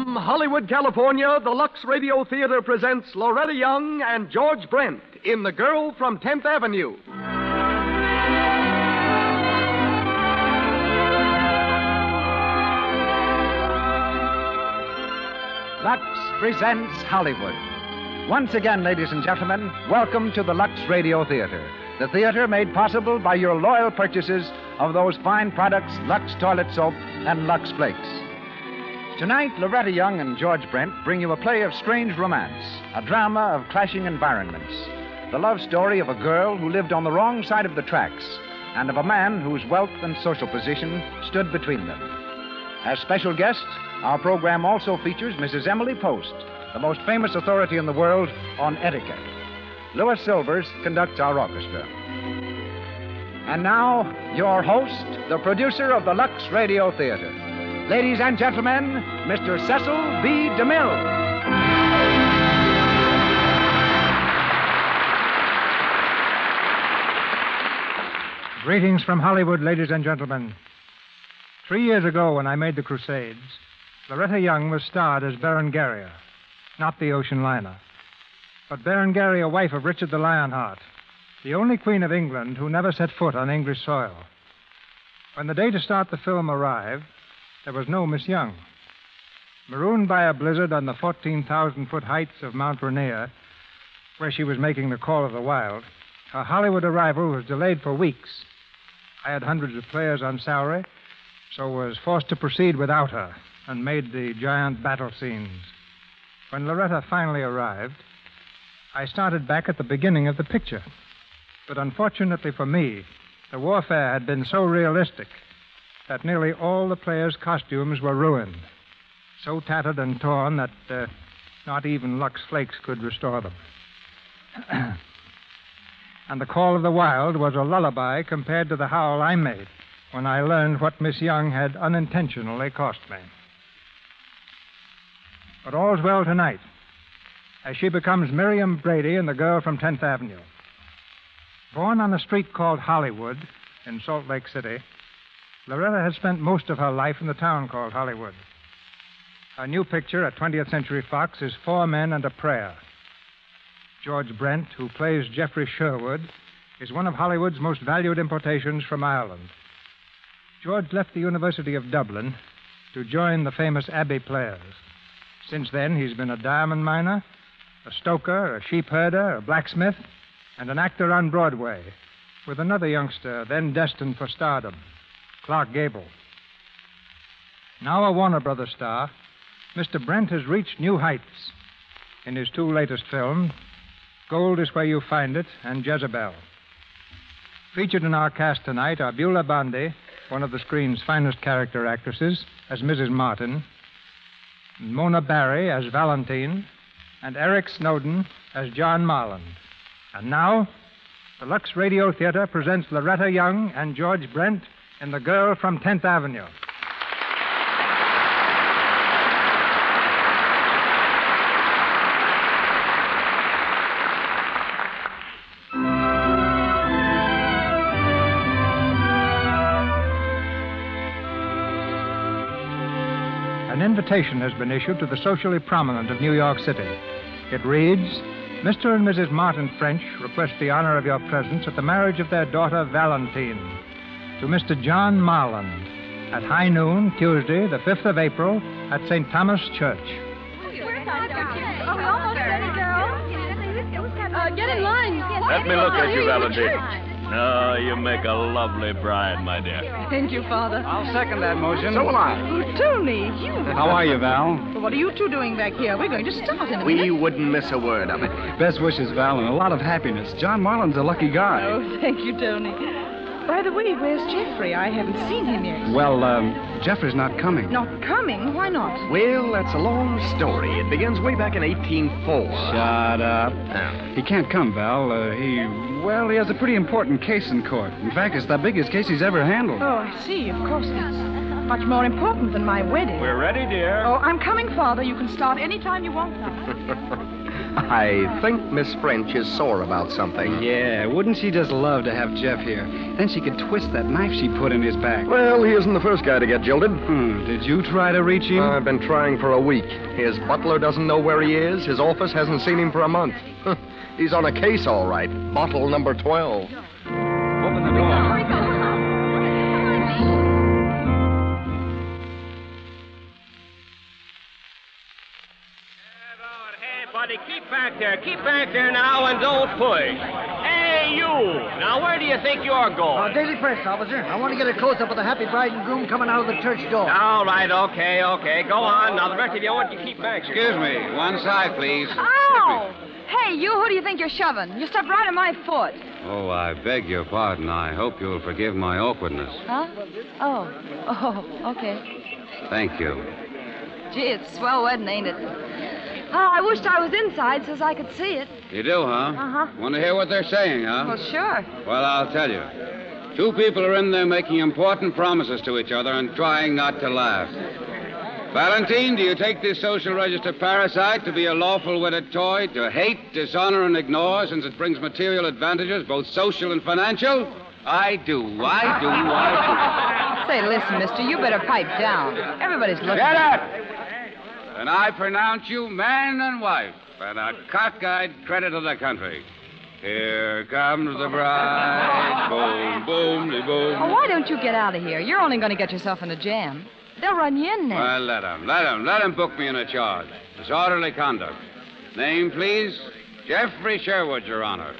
From Hollywood, California, the Lux Radio Theatre presents Loretta Young and George Brent in The Girl from 10th Avenue. Lux presents Hollywood. Once again, ladies and gentlemen, welcome to the Lux Radio Theatre. The theater made possible by your loyal purchases of those fine products, Lux Toilet Soap and Lux Flakes. Tonight, Loretta Young and George Brent bring you a play of strange romance, a drama of clashing environments, the love story of a girl who lived on the wrong side of the tracks, and of a man whose wealth and social position stood between them. As special guest, our program also features Mrs. Emily Post, the most famous authority in the world on etiquette. Louis Silvers conducts our orchestra. And now, your host, the producer of the Lux Radio Theatre. Ladies and gentlemen, Mr. Cecil B. DeMille. Greetings from Hollywood, ladies and gentlemen. 3 years ago, when I made The Crusades, Loretta Young was starred as Berengaria, not the ocean liner, but Berengaria, wife of Richard the Lionheart, the only queen of England who never set foot on English soil. When the day to start the film arrived, there was no Miss Young. Marooned by a blizzard on the 14,000-foot heights of Mount Rainier, where she was making the call of the wild, her Hollywood arrival was delayed for weeks. I had hundreds of players on salary, so was forced to proceed without her and made the giant battle scenes. When Loretta finally arrived, I started back at the beginning of the picture. But unfortunately for me, the warfare had been so realistic that nearly all the players' costumes were ruined, so tattered and torn that not even Lux Flakes could restore them. And the call of the wild was a lullaby compared to the howl I made when I learned what Miss Young had unintentionally cost me. But all's well tonight, as she becomes Miriam Brady in The Girl from 10th Avenue. Born on a street called Hollywood in Salt Lake City, Loretta has spent most of her life in the town called Hollywood. Her new picture at 20th Century Fox is Four Men and a Prayer. George Brent, who plays Geoffrey Sherwood, is one of Hollywood's most valued importations from Ireland. George left the University of Dublin to join the famous Abbey Players. Since then, he's been a diamond miner, a stoker, a sheep herder, a blacksmith, and an actor on Broadway, with another youngster then destined for stardom, Clark Gable. Now a Warner Brothers star, Mr. Brent has reached new heights in his two latest films, Gold Is Where You Find It and Jezebel. Featured in our cast tonight are Beulah Bondi, one of the screen's finest character actresses, as Mrs. Martin, Mona Barry as Valentine, and Eric Snowden as John Marland. And now, the Lux Radio Theatre presents Loretta Young and George Brent in The Girl from 10th Avenue. An invitation has been issued to the socially prominent of New York City. It reads, Mr. and Mrs. Martin French request the honor of your presence at the marriage of their daughter, Valentine, to Mr. John Marland at high noon, Tuesday, the 5th of April, at St. Thomas Church. Get in line. Let me look at you, Valentine. Oh, you make a lovely bride, my dear. Thank you, Father. I'll second that motion. So will I. Oh, Tony, Hugh. How are you, Val? Well, what are you two doing back here? We're going to start in a minute. We wouldn't miss a word of it. Best wishes, Val, and a lot of happiness. John Marland's a lucky guy. Oh, thank you, Tony. By the way, where's Geoffrey? I haven't seen him yet. Well, Geoffrey's not coming. Not coming? Why not? Well, that's a long story. It begins way back in 1804. Shut up. Oh. He can't come, Val. He has a pretty important case in court. In fact, it's the biggest case he's ever handled. Oh, I see. Of course, that's much more important than my wedding. We're ready, dear. Oh, I'm coming, Father. You can start any time you want now. I think Miss French is sore about something. Yeah, wouldn't she just love to have Geoff here? Then she could twist that knife she put in his back. Well, he isn't the first guy to get jilted. Did you try to reach him? I've been trying for a week. His butler doesn't know where he is. His office hasn't seen him for a month. He's on a case, all right. Bottle number 12. Open the door. Buddy, keep back there. Keep back there now and don't push. Hey, you. Now, where do you think you're going? Daily Press, officer. I want to get a close-up of the happy bride and groom coming out of the church door. All right, okay. Go on. Now, the rest of you, I want you to keep back. Excuse me. One side, please. Ow! Hey, you, who do you think you're shoving? You stepped right on my foot. Oh, I beg your pardon. I hope you'll forgive my awkwardness. Huh? Oh, okay. Thank you. Gee, it's swell wedding, ain't it? Oh, I wished I was inside so I could see it. You do, huh? Uh-huh. Want to hear what they're saying, huh? Well, sure. Well, I'll tell you. Two people are in there making important promises to each other and trying not to laugh. Valentine, do you take this social register parasite to be a lawful wedded toy, to hate, dishonor, and ignore since it brings material advantages, both social and financial? I do. Say, listen, mister, you better pipe down. Everybody's looking. Get up! And I pronounce you man and wife, and a cockeyed credit to the country. Here comes the bride. Boom, boom, boom. Oh, why don't you get out of here? You're only going to get yourself in a jam. They'll run you in there. Well, let him book me in a charge. Disorderly conduct. Name, please? Geoffrey Sherwood, Your Honor.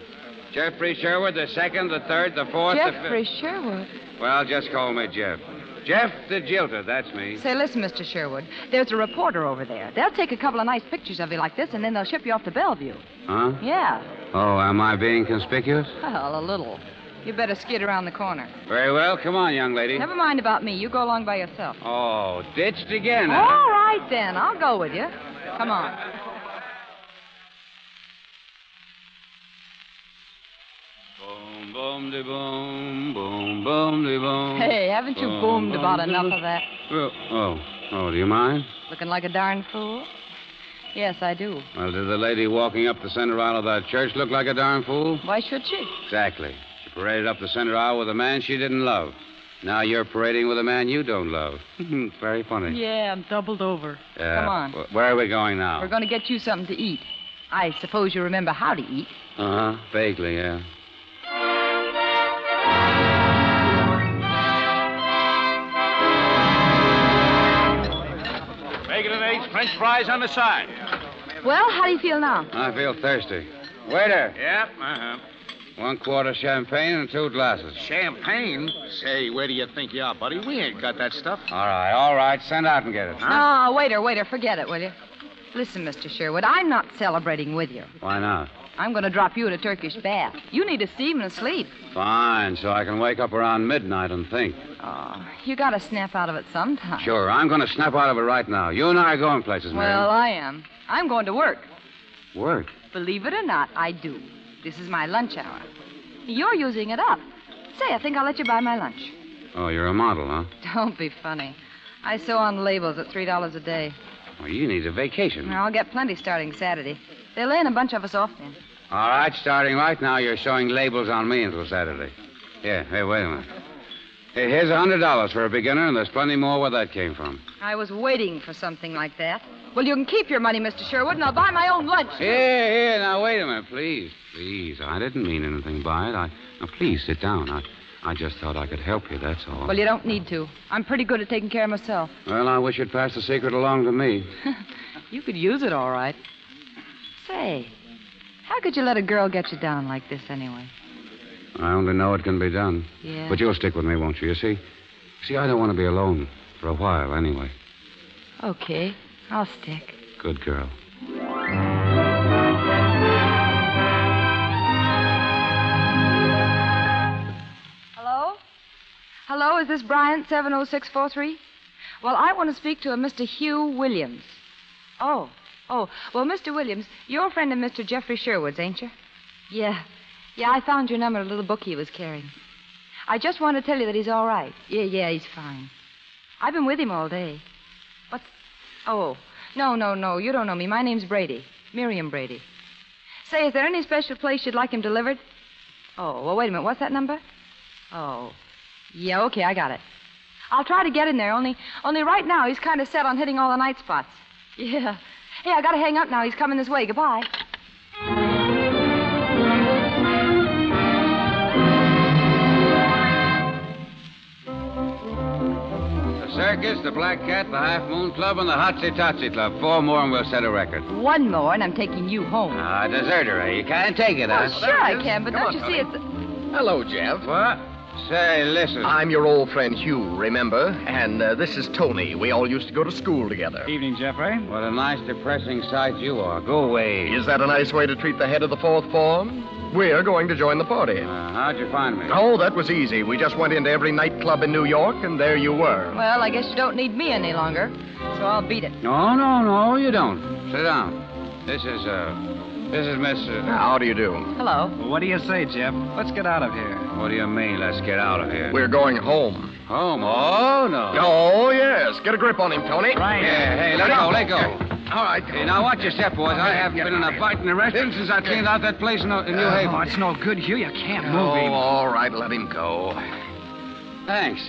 Geoffrey Sherwood, the second, the third, the fourth, the fifth. Geoffrey Sherwood? Well, just call me Geoff. Geoff the Jilter, that's me. Say, listen, Mr. Sherwood. There's a reporter over there. They'll take a couple of nice pictures of you like this, and then they'll ship you off to Bellevue. Huh? Yeah. Oh, am I being conspicuous? Well, a little. You better skid around the corner. Very well. Come on, young lady. Never mind about me. You go along by yourself. Oh, ditched again, huh? All right, then. I'll go with you. Come on. Boom, boom, de boom, boom, boom, de boom. Hey, haven't you boomed about enough of that? Oh, do you mind? Looking like a darn fool? Yes, I do. Well, did the lady walking up the center aisle of that church look like a darn fool? Why should she? Exactly. She paraded up the center aisle with a man she didn't love. Now you're parading with a man you don't love. It's very funny. Yeah, I'm doubled over. Come on. Where are we going now? We're going to get you something to eat. I suppose you remember how to eat. Uh-huh. Vaguely, yeah. Bacon and eggs, French fries on the side. Well, how do you feel now? I feel thirsty. Waiter. Yep, uh-huh. 1 quart champagne and 2 glasses. Champagne? Say, where do you think you are, buddy? We ain't got that stuff. All right. Send out and get it. Huh? No, waiter, forget it, will you? Listen, Mr. Sherwood, I'm not celebrating with you. Why not? I'm going to drop you in a Turkish bath. You need a steam and a sleep. Fine, so I can wake up around midnight and think. Oh, you got to snap out of it sometime. Sure, I'm going to snap out of it right now. You and I are going places, Miriam. Well, I am. I'm going to work. Work? Believe it or not, I do. This is my lunch hour. You're using it up. Say, I think I'll let you buy my lunch. Oh, you're a model, huh? Don't be funny. I sew on labels at $3 a day. Well, you need a vacation. I'll get plenty starting Saturday. They're laying a bunch of us off then. All right, starting right now, you're showing labels on me until Saturday. Here, hey, wait a minute. Hey, here's $100 for a beginner, and there's plenty more where that came from. I was waiting for something like that. Well, you can keep your money, Mr. Sherwood, and I'll buy my own lunch. Here, now, wait a minute, please. I didn't mean anything by it. Now, please, sit down. I just thought I could help you, that's all. Well, you don't need to. I'm pretty good at taking care of myself. Well, I wish you'd pass the secret along to me. You could use it, all right. Say, how could you let a girl get you down like this anyway? I only know it can be done. Yeah. But you'll stick with me, won't you? You see, I don't want to be alone for a while anyway. Okay, I'll stick. Good girl. Hello, is this Bryant 70643? Well, I want to speak to a Mr. Hugh Williams. Oh, well, Mr. Williams, you're a friend of Mr. Geoffrey Sherwood's, ain't you? Yeah, I found your number in a little book he was carrying. I just want to tell you that he's all right. Yeah, he's fine. I've been with him all day. What's... Oh, no, you don't know me. My name's Brady. Miriam Brady. Say, is there any special place you'd like him delivered? Oh, well, wait a minute. What's that number? Oh. Yeah, okay, I got it. I'll try to get in there, only right now he's kind of set on hitting all the night spots. Yeah. Hey, I gotta hang up now. He's coming this way. Goodbye. The Circus, the Black Cat, the Half Moon Club, and the Hotsy Totsy Club. 4 more and we'll set a record. 1 more, and I'm taking you home. Ah, deserter, eh? You can't take it, Oh, huh? sure I can, but don't you see it's... Hello, Geoff. What? Say, listen. I'm your old friend Hugh, remember? And this is Tony. We all used to go to school together. Evening, Geoffrey. What a nice, depressing sight you are. Go away. Is that a nice way to treat the head of the 4th form? We're going to join the party. How'd you find me? Oh, that was easy. We just went into every nightclub in New York, and there you were. Well, I guess you don't need me any longer, so I'll beat it. No, you don't. Sit down. This is Miss... How do you do? Hello. Well, what do you say, Jeff? Let's get out of here. What do you mean, let's get out of here? We're going home. Home? Oh, no. Oh, yes. Get a grip on him, Tony. Right. Yeah, hey, let go. All right. Hey, now watch your step, boys. I haven't been in a fight in a restaurant since I cleaned out that place in New Haven. Oh, it's no good, Hugh. You can't move Oh, him. all right. Let him go. Thanks.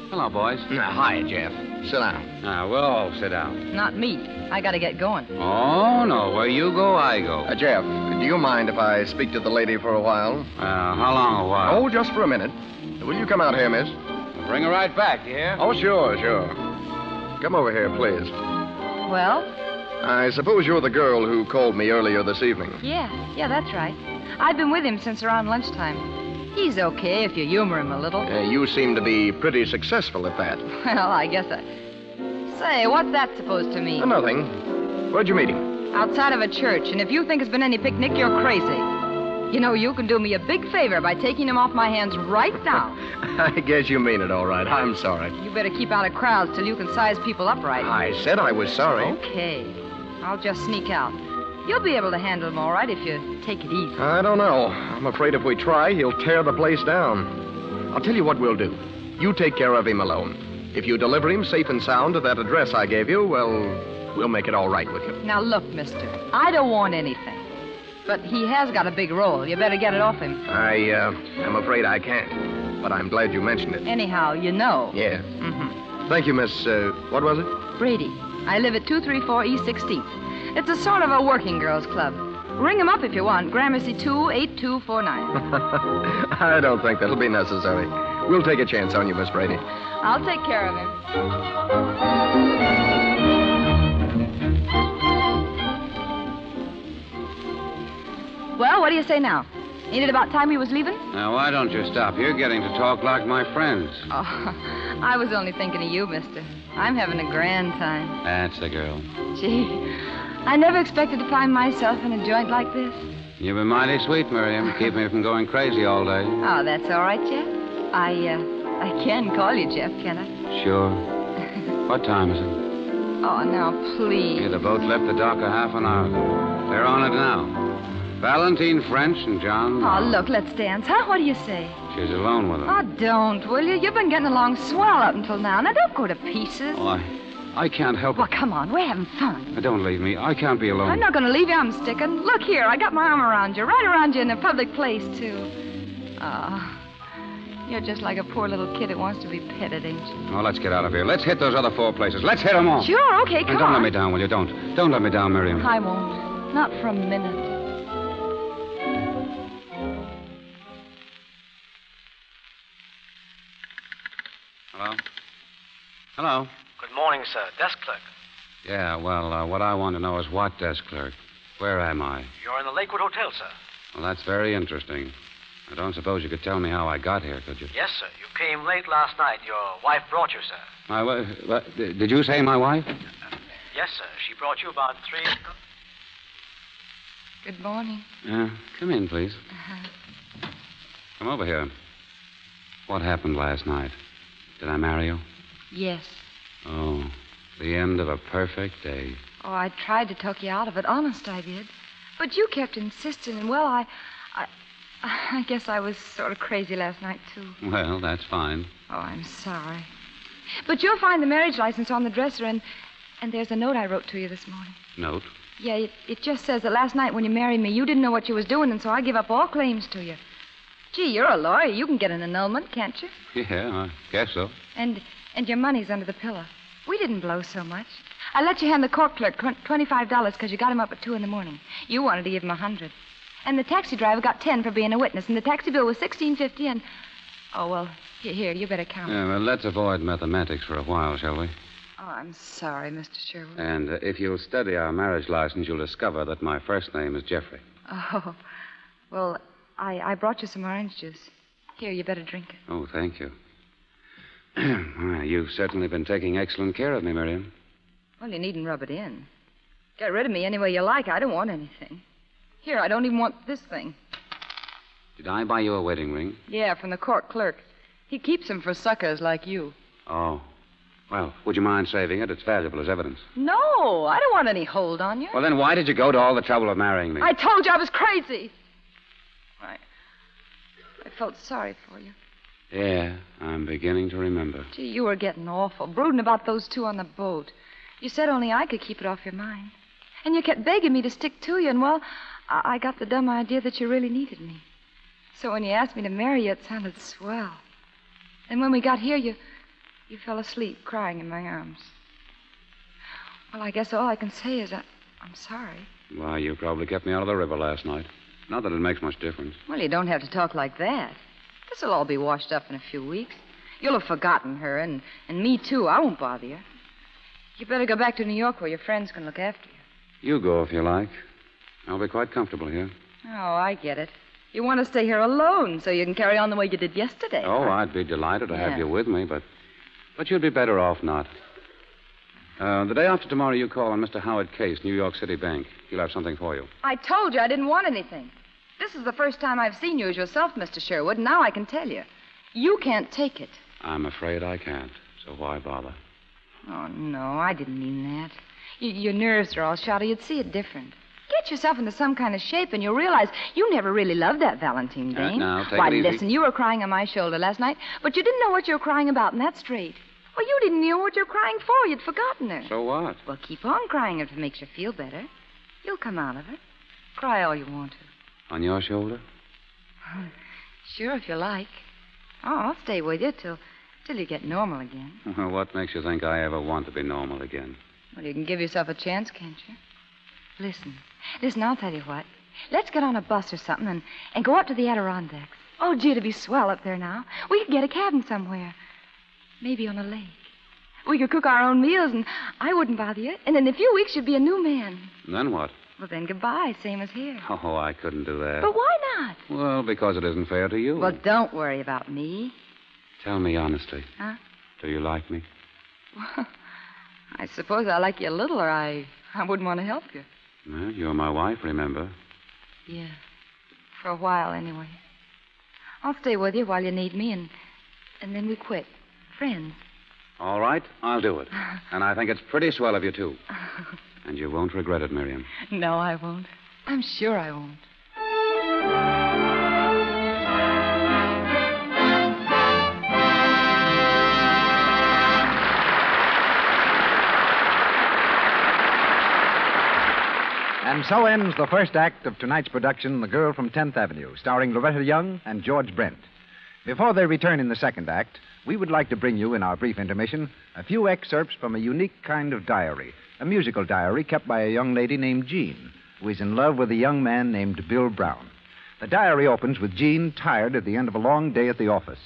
Hello, boys. Hi, Geoff. Sit down. We'll all sit down. Not me. I gotta get going. Oh, no. Where you go, I go. Geoff, do you mind if I speak to the lady for a while? How long a while? Oh, just for a minute. Will you come out here, miss? Bring her right back, you hear? Oh, sure. Come over here, please. Well? I suppose you're the girl who called me earlier this evening. Yeah, that's right. I've been with him since around lunchtime. He's okay if you humor him a little. You seem to be pretty successful at that. Well, I guess I... Say, what's that supposed to mean? Nothing. Where'd you meet him? Outside of a church, and if you think it's been any picnic, you're crazy. You know, you can do me a big favor by taking him off my hands right now. I guess you mean it all right. I'm sorry. You better keep out of crowds till you can size people up right. I said I was sorry. Okay. I'll just sneak out. You'll be able to handle him all right if you take it easy. I don't know. I'm afraid if we try, he'll tear the place down. I'll tell you what we'll do. You take care of him alone. If you deliver him safe and sound to that address I gave you, well, we'll make it all right with you. Now, look, mister, I don't want anything. But he has got a big role. You better get it off him. I'm afraid I can't. But I'm glad you mentioned it. Anyhow, you know. Yeah. Mm-hmm. Thank you, Miss, what was it? Brady. I live at 234 East 16th. It's a sort of a working girls' club. Ring him up if you want. Gramercy 28249. I don't think that'll be necessary. We'll take a chance on you, Miss Brady. I'll take care of him. Well, what do you say now? Ain't it about time he was leaving? Now, why don't you stop? You're getting to talk like my friends. Oh, I was only thinking of you, mister. I'm having a grand time. That's the girl. Gee, I never expected to find myself in a joint like this. You've been mighty sweet, Miriam. Keep me from going crazy all day. Oh, that's all right, Jeff. I can call you Jeff, can I? Sure. What time is it? Oh, now, please. Yeah, the boat left the dock a half an hour ago. They're on it now. Valentine French and John Oh, Marland. look, let's dance, huh? What do you say? She's alone with him. Oh, don't, will you? You've been getting along swell up until now. Now, don't go to pieces. Oh, I can't help Well, it. come on, we're having fun. Don't leave me. I can't be alone. I'm not going to leave you. I'm sticking. Look here, I got my arm around you, right around you in a public place, too. You're just like a poor little kid that wants to be petted, ain't you? Oh, let's get out of here. Let's hit those other 4 places. Let's hit them all. Sure, okay, come And don't on. let me down, will you? Don't let me down, Miriam. I won't. Not for a minute. Hello? Good morning, sir. Desk clerk. Yeah, well, what I want to know is what desk clerk? Where am I? You're in the Lakewood Hotel, sir. Well, that's very interesting. I don't suppose you could tell me how I got here, could you? Yes, sir. You came late last night. Your wife brought you, sir. My wife? Did you say my wife? Yes, sir. She brought you about 3 o'clock. Good morning. Come in, please. Come over here. What happened last night? Did I marry you? Yes. Oh, the end of a perfect day. Oh, I tried to talk you out of it. Honest, I did. But you kept insisting, and, well, I guess I was sort of crazy last night, too. Well, that's fine. Oh, I'm sorry. But you'll find the marriage license on the dresser, and there's a note I wrote to you this morning. Note? Yeah, it just says that last night when you married me, you didn't know what you was doing, and so I give up all claims to you. Gee, you're a lawyer. You can get an annulment, can't you? Yeah, I guess so. And your money's under the pillow. We didn't blow so much. I let you hand the court clerk $25 because you got him up at 2 in the morning. You wanted to give him $100. And the taxi driver got 10 for being a witness, and the taxi bill was $16.50 and... Oh, well, here, you better count. Yeah, well, let's avoid mathematics for a while, shall we? Oh, I'm sorry, Mr. Sherwood. And if you'll study our marriage license, you'll discover that my first name is Geoffrey. Oh, well, I brought you some orange juice. Here, you better drink it. Oh, thank you. Well, you've certainly been taking excellent care of me, Miriam. Well, you needn't rub it in. Get rid of me any way you like. I don't want anything. Here, I don't even want this thing. Did I buy you a wedding ring? Yeah, from the court clerk. He keeps them for suckers like you. Oh. Well, would you mind saving it? It's valuable as evidence. No, I don't want any hold on you. Well, then why did you go to all the trouble of marrying me? I told you I was crazy. I felt sorry for you. Yeah, I'm beginning to remember. Gee, you were getting awful, brooding about those two on the boat. You said only I could keep it off your mind. And you kept begging me to stick to you, and, well, I got the dumb idea that you really needed me. So when you asked me to marry you, it sounded swell. And when we got here, you fell asleep crying in my arms. Well, I guess all I can say is I'm sorry. Why, you probably kept me out of the river last night. Not that it makes much difference. Well, you don't have to talk like that. This'll all be washed up in a few weeks. You'll have forgotten her, and me, too. I won't bother you. You better go back to New York where your friends can look after you. You go if you like. I'll be quite comfortable here. Oh, I get it. You want to stay here alone so you can carry on the way you did yesterday. Oh, I'd be delighted to have you with me, but you'd be better off not. The day after tomorrow, you call on Mr. Howard Case, New York City Bank. He'll have something for you. I told you I didn't want anything. This is the first time I've seen you as yourself, Mr. Sherwood, and now I can tell you. You can't take it. I'm afraid I can't, so why bother? Oh, no, I didn't mean that. Your nerves are all shot. You'd see it different. Get yourself into some kind of shape, and you'll realize you never really loved that Valentine dame. Now, take Why, it easy. Listen, you were crying on my shoulder last night, but you didn't know what you were crying about, and that's straight. Well, you didn't know what you were crying for. You'd forgotten her. So what? Well, keep on crying if it makes you feel better. You'll come out of it. Cry all you want to. On your shoulder? Sure, if you like. Oh, I'll stay with you till you get normal again. Well, what makes you think I ever want to be normal again? Well, you can give yourself a chance, can't you? Listen, I'll tell you what. Let's get on a bus or something and go up to the Adirondacks. Oh, gee, it'd be swell up there now. We could get a cabin somewhere. Maybe on a lake. We could cook our own meals, and I wouldn't bother you. And in a few weeks, you'd be a new man. Then what? Well, then goodbye, same as here. Oh, I couldn't do that. But why not? Well, because it isn't fair to you. Well, don't worry about me. Tell me honestly. Huh? Do you like me? Well, I suppose I like you a little, or I wouldn't want to help you. Well, you're my wife, remember? Yeah. For a while, anyway. I'll stay with you while you need me, and then we quit. Friends. All right, I'll do it. And I think it's pretty swell of you, too. And you won't regret it, Miriam. No, I won't. I'm sure I won't. And so ends the first act of tonight's production, The Girl from 10th Avenue, starring Loretta Young and George Brent. Before they return in the second act, we would like to bring you, in our brief intermission, a few excerpts from a unique kind of diary, a musical diary kept by a young lady named Jean, who is in love with a young man named Bill Brown. The diary opens with Jean tired at the end of a long day at the office.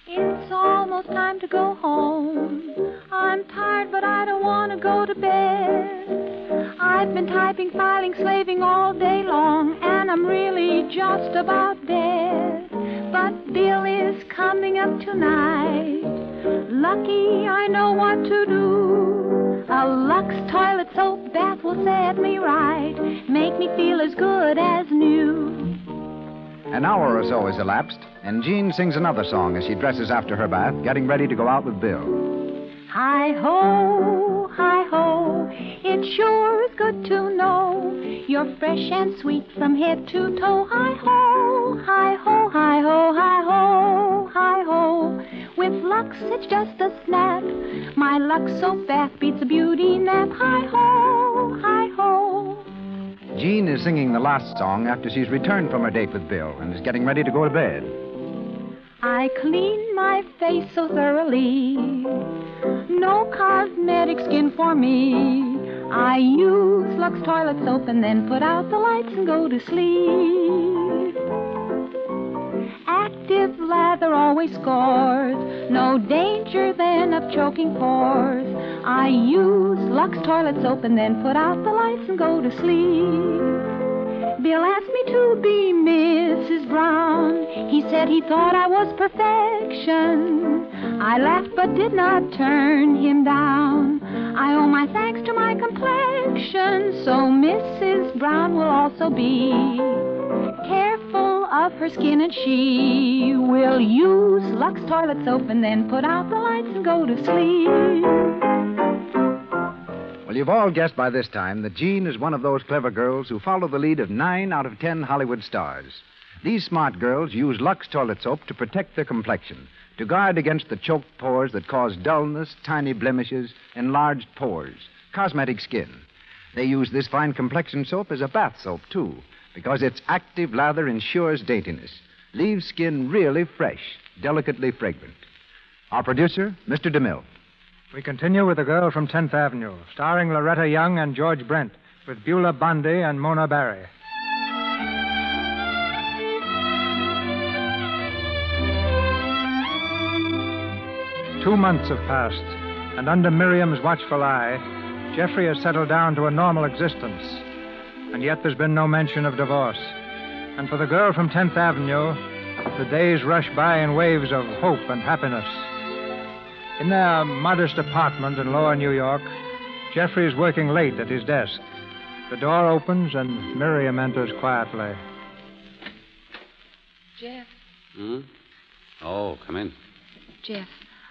It's almost time to go home. I'm tired, but I don't want to go to bed. I've been typing, filing, slaving all day long, and I'm really just about dead. But Bill is coming up tonight. Lucky I know what to do. A Lux toilet soap bath will set me right, make me feel as good as new. An hour or so has elapsed, and Jean sings another song as she dresses after her bath, getting ready to go out with Bill. Hi-ho, hi-ho, it sure is good to know you're fresh and sweet from head to toe. Hi-ho, hi-ho, hi-ho, hi-ho, hi-ho. With Lux Lux, it's just a snap. My Lux soap bath beats a beauty nap. Hi-ho, hi-ho. Jean is singing the last song after she's returned from her date with Bill and is getting ready to go to bed. I clean my face so thoroughly. No cosmetic skin for me. I use Lux toilet soap and then put out the lights and go to sleep. Active lather always scores. No danger then of choking pores. I use Lux toilet soap and then put out the lights and go to sleep. Bill asked me to be Mrs. Brown. He said he thought I was perfection. I laughed but did not turn him down. I owe my thanks to my complexion, so Mrs. Brown will also be careful of her skin, and she will use Lux toilet soap and then put out the lights and go to sleep. Well, you've all guessed by this time that Jean is one of those clever girls who follow the lead of 9 out of 10 Hollywood stars. These smart girls use Lux toilet soap to protect their complexion, to guard against the choked pores that cause dullness, tiny blemishes, enlarged pores, cosmetic skin. They use this fine complexion soap as a bath soap, too, because its active lather ensures daintiness, leaves skin really fresh, delicately fragrant. Our producer, Mr. DeMille. We continue with The Girl from 10th Avenue, starring Loretta Young and George Brent, with Beulah Bundy and Mona Barry. Two months have passed, and under Miriam's watchful eye, Geoffrey has settled down to a normal existence. And yet there's been no mention of divorce. And for the girl from 10th Avenue, the days rush by in waves of hope and happiness. In their modest apartment in lower New York, Geoffrey is working late at his desk. The door opens and Miriam enters quietly. Geoff. Oh, come in. Geoff,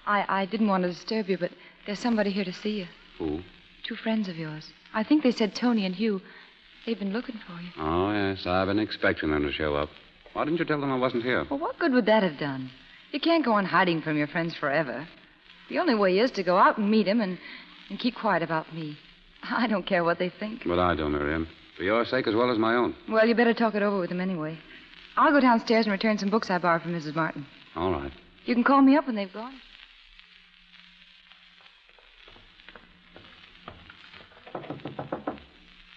I didn't want to disturb you, but there's somebody here to see you. Who? 2 friends of yours. I think they said Tony and Hugh. They've been looking for you. Oh, yes, I've been expecting them to show up. Why didn't you tell them I wasn't here? Well, what good would that have done? You can't go on hiding from your friends forever. The only way is to go out and meet him and keep quiet about me. I don't care what they think. But I do, Miriam. For your sake as well as my own. Well, you better talk it over with them anyway. I'll go downstairs and return some books I borrowed from Mrs. Martin. All right. You can call me up when they've gone.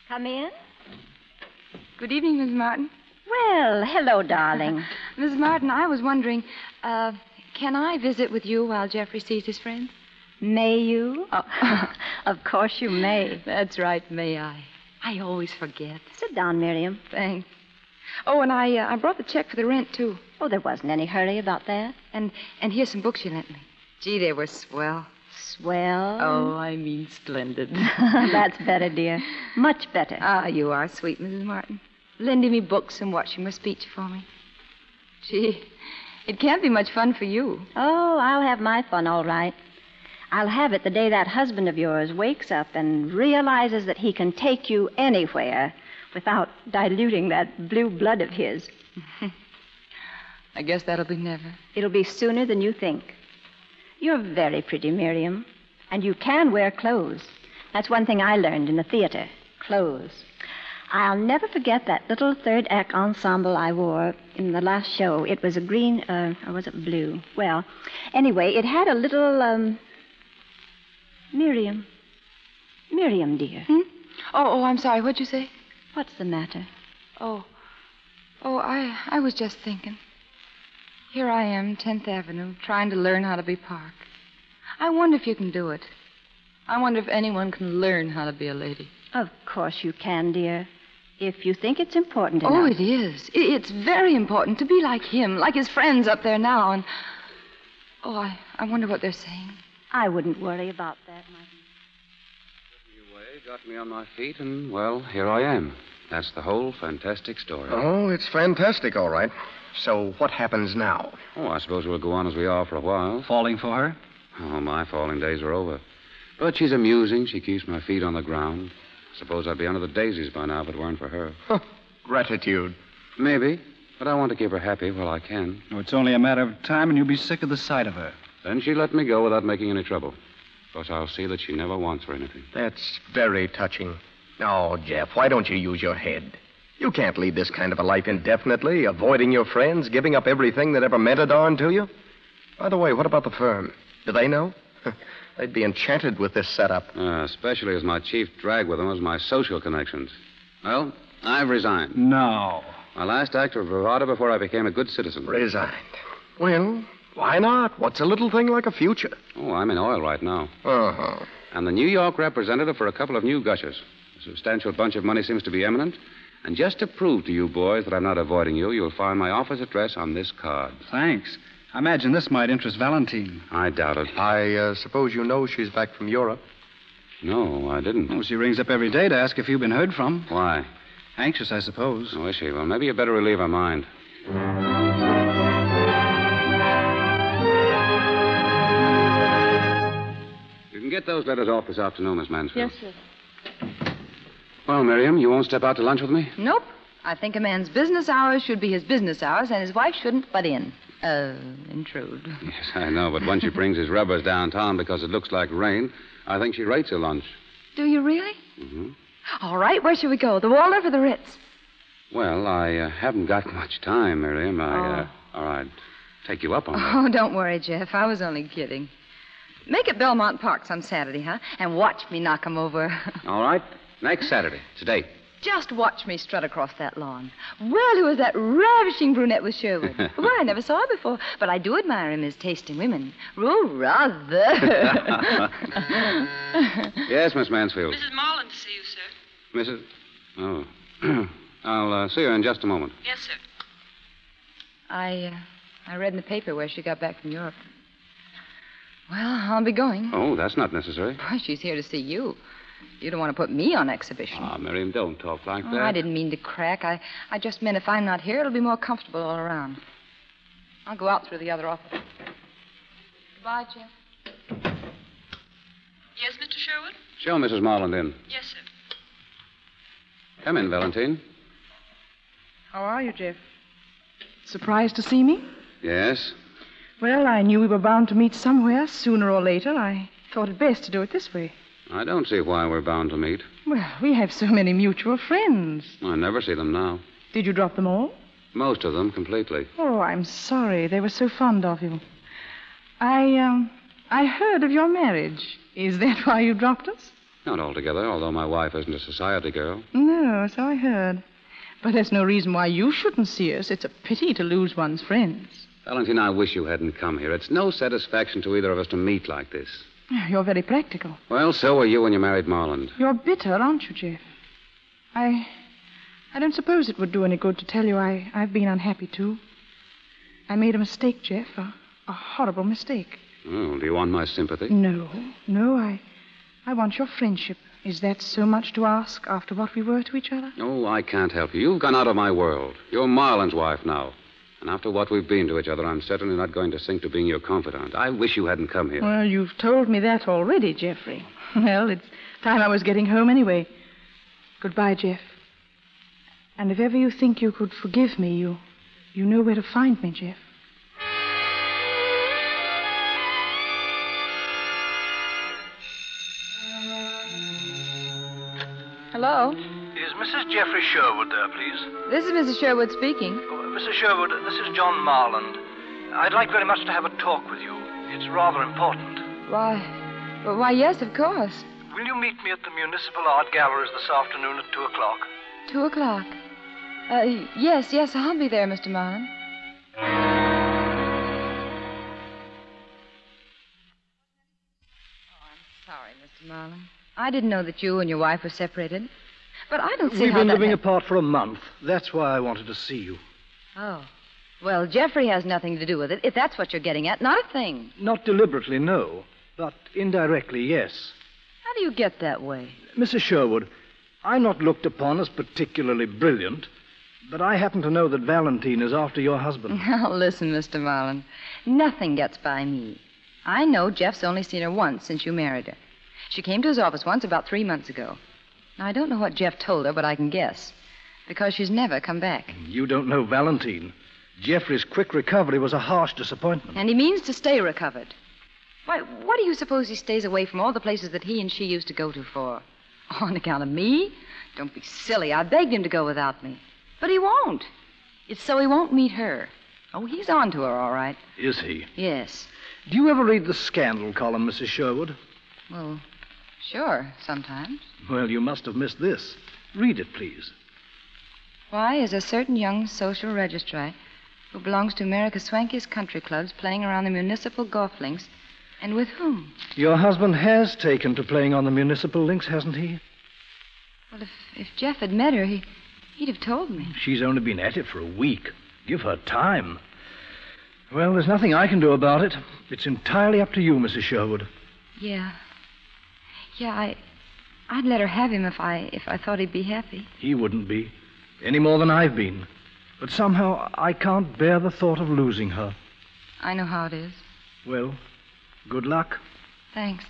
Come in. Good evening, Mrs. Martin. Well, hello, darling. Mrs. Martin, I was wondering, can I visit with you while Geoffrey sees his friends? May you? Oh, of course you may. That's right, may I. I always forget. Sit down, Miriam. Thanks. Oh, and I brought the check for the rent, too. Oh, there wasn't any hurry about that. And here's some books you lent me. Gee, they were swell. Swell? Oh, I mean splendid. That's better, dear. Much better. Ah, you are sweet, Mrs. Martin. Lending me books and watching my speech for me. Gee, it can't be much fun for you. Oh, I'll have my fun, all right. I'll have it the day that husband of yours wakes up and realizes that he can take you anywhere without diluting that blue blood of his. I guess that'll be never. It'll be sooner than you think. You're very pretty, Miriam, and you can wear clothes. That's one thing I learned in the theater, clothes. I'll never forget that little third act ensemble I wore in the last show. It was a green, or was it blue? Well, anyway, it had a little, Miriam, dear. Oh, I'm sorry. What'd you say? What's the matter? Oh, I was just thinking. Here I am, 10th Avenue, trying to learn how to be Park. I wonder if you can do it. I wonder if anyone can learn how to be a lady. Of course you can, dear. If you think it's important enough. Oh, it is. It's very important to be like him, like his friends up there now. And I wonder what they're saying. I wouldn't worry about that, my dear. You way got me on my feet, and, well, here I am. That's the whole fantastic story. Oh, it's fantastic, all right. So what happens now? Oh, I suppose we'll go on as we are for a while. Falling for her? Oh, my falling days are over. But she's amusing. She keeps my feet on the ground. Suppose I'd be under the daisies by now if it weren't for her. Gratitude. Maybe. But I want to keep her happy while I can. Oh, it's only a matter of time, and you'll be sick of the sight of her. Then she let me go without making any trouble. Of course, I'll see that she never wants for anything. That's very touching. Oh, Geoff, why don't you use your head? You can't lead this kind of a life indefinitely, avoiding your friends, giving up everything that ever meant a darn to you. By the way, what about the firm? Do they know? They'd be enchanted with this setup. Especially as my chief drag with them was my social connections. Well, I've resigned. No. My last act of bravado before I became a good citizen. Resigned. Well, why not? What's a little thing like a future? Oh, I'm in oil right now. Uh-huh. I'm the New York representative for a couple of new gushers. A substantial bunch of money seems to be imminent. And just to prove to you boys that I'm not avoiding you, you'll find my office address on this card. Thanks. I imagine this might interest Valentine. I doubt it. I suppose you know she's back from Europe. No, I didn't. Oh, she rings up every day to ask if you've been heard from. Why? Anxious, I suppose. Oh, is she? Well, maybe you better relieve her mind. You can get those letters off this afternoon, Miss Mansfield. Yes, sir. Well, Miriam, you won't step out to lunch with me? Nope. I think a man's business hours should be his business hours, and his wife shouldn't butt in. Intrude. Yes, I know, but when she brings his rubbers downtown because it looks like rain, I think she rates her lunch. Do you really? Mm-hmm. All right, where should we go? The Waldorf or the Ritz? Well, I haven't got much time, Miriam. All right. Take you up on that. Oh, don't worry, Geoff. I was only kidding. Make it Belmont Park some Saturday, huh? And watch me knock 'em over. All right. Next Saturday. Today. Just watch me strut across that lawn. Well, who was that ravishing brunette with Sherwood? Well, I never saw her before, but I do admire him as tasting women. Oh, rather. Yes, Miss Mansfield. Mrs. Marland to see you, sir. Mrs. Oh. I'll see her in just a moment. Yes, sir. I read in the paper where she got back from Europe. Well, I'll be going. Oh, that's not necessary. Why, she's here to see you. You don't want to put me on exhibition. Ah, Miriam, don't talk like that. I didn't mean to crack. I just meant if I'm not here, it'll be more comfortable all around. I'll go out through the other office. Goodbye, Geoff. Yes, Mr. Sherwood? Show Mrs. Marland in. Yes, sir. Come in, Valentine. How are you, Geoff? Surprised to see me? Yes. Well, I knew we were bound to meet somewhere sooner or later. I thought it best to do it this way. I don't see why we're bound to meet. Well, we have so many mutual friends. I never see them now. Did you drop them all? Most of them, completely. Oh, I'm sorry. They were so fond of you. I heard of your marriage. Is that why you dropped us? Not altogether, although my wife isn't a society girl. No, so I heard. But that's no reason why you shouldn't see us. It's a pity to lose one's friends. Valentine, I wish you hadn't come here. It's no satisfaction to either of us to meet like this. You're very practical. Well, so are you when you married Marland. You're bitter, aren't you, Geoff? I don't suppose it would do any good to tell you I've been unhappy, too. I made a mistake, Geoff. A horrible mistake. Oh, do you want my sympathy? No, I want your friendship. Is that so much to ask after what we were to each other? Oh, I can't help you. You've gone out of my world. You're Marland's wife now. And after what we've been to each other, I'm certainly not going to sink to being your confidant. I wish you hadn't come here. Well, you've told me that already, Geoffrey. Well, it's time I was getting home anyway. Goodbye, Geoff. And if ever you think you could forgive me, you know where to find me, Geoff. Hello? Is Mrs. Geoffrey Sherwood there, please? This is Mrs. Sherwood speaking. Mrs. Sherwood, this is John Marland. I'd like very much to have a talk with you. It's rather important. Why, yes, of course. Will you meet me at the Municipal Art Galleries this afternoon at 2 o'clock? 2 o'clock? Yes, I'll be there, Mr. Marland. Oh, I'm sorry, Mr. Marland. I didn't know that you and your wife were separated. But I don't see We've how been that living apart for a month. That's why I wanted to see you. Oh. Well, Geoffrey has nothing to do with it, if that's what you're getting at. Not a thing. Not deliberately, no. But indirectly, yes. How do you get that way? Mrs. Sherwood, I'm not looked upon as particularly brilliant, but I happen to know that Valentine is after your husband. Now, listen, Mr. Marland. Nothing gets by me. I know Geoff's only seen her once since you married her. She came to his office once about 3 months ago. Now, I don't know what Geoff told her, but I can guess. Because she's never come back. You don't know Valentine. Geoffrey's quick recovery was a harsh disappointment. And he means to stay recovered. Why, what do you suppose he stays away from all the places that he and she used to go to for? On account of me? Don't be silly. I begged him to go without me. But he won't. It's so he won't meet her. Oh, he's on to her, all right. Is he? Yes. Do you ever read the scandal column, Mrs. Sherwood? Well, sure, sometimes. Well, you must have missed this. Read it, please. Why is a certain young social registrar who belongs to America's swankiest country clubs playing around the municipal golf links, and with whom? Your husband has taken to playing on the municipal links, hasn't he? Well, if Geoff had met her, he'd have told me. She's only been at it for a week. Give her time. Well, there's nothing I can do about it. It's entirely up to you, Mrs. Sherwood. Yeah. I'd let her have him if I thought he'd be happy. He wouldn't be, any more than I've been. But somehow I can't bear the thought of losing her. I know how it is. Well, good luck. Thanks.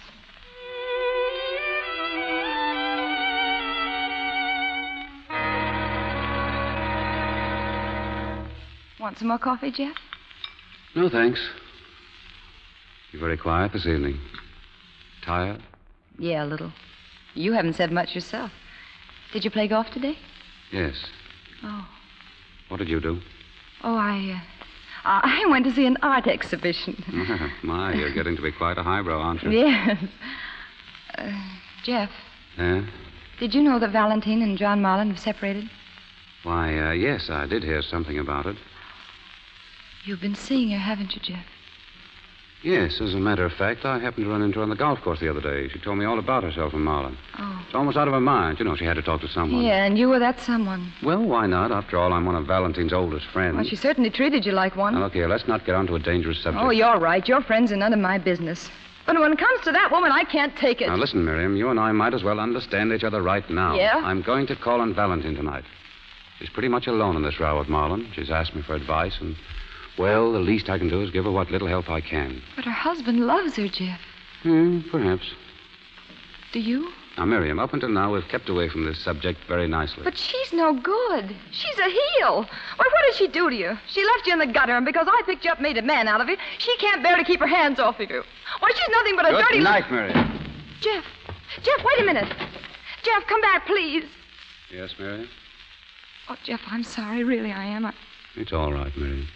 Want some more coffee, Geoff? No, thanks. You're very quiet this evening. Tired? Yeah, a little. You haven't said much yourself. Did you play golf today? Yes. Oh. What did you do? Oh, I went to see an art exhibition. My, you're getting to be quite a highbrow, aren't you? Yes. Geoff. Yeah? Did you know that Valentine and John Marland have separated? Why, yes, I did hear something about it. You've been seeing her, haven't you, Geoff? Yes, as a matter of fact, I happened to run into her on the golf course the other day. She told me all about herself and Marland. Oh. It's almost out of her mind. You know, she had to talk to someone. Yeah, and you were that someone. Well, why not? After all, I'm one of Valentine's oldest friends. Well, she certainly treated you like one. Now, look here, let's not get onto a dangerous subject. Oh, you're right. Your friends are none of my business. But when it comes to that woman, I can't take it. Now, listen, Miriam, you and I might as well understand each other right now. Yeah? I'm going to call on Valentine tonight. She's pretty much alone in this row with Marland. She's asked me for advice, and, well, the least I can do is give her what little help I can. But her husband loves her, Geoff. Perhaps. Do you? Now, Miriam, up until now, we've kept away from this subject very nicely. But she's no good. She's a heel. Why, what did she do to you? She left you in the gutter, and because I picked you up, made a man out of you, she can't bear to keep her hands off of you. Why, she's nothing but a dirty... Good night, Miriam. Geoff, wait a minute. Geoff, come back, please. Yes, Miriam? Oh, Geoff, I'm sorry. Really, I am. It's all right, Miriam.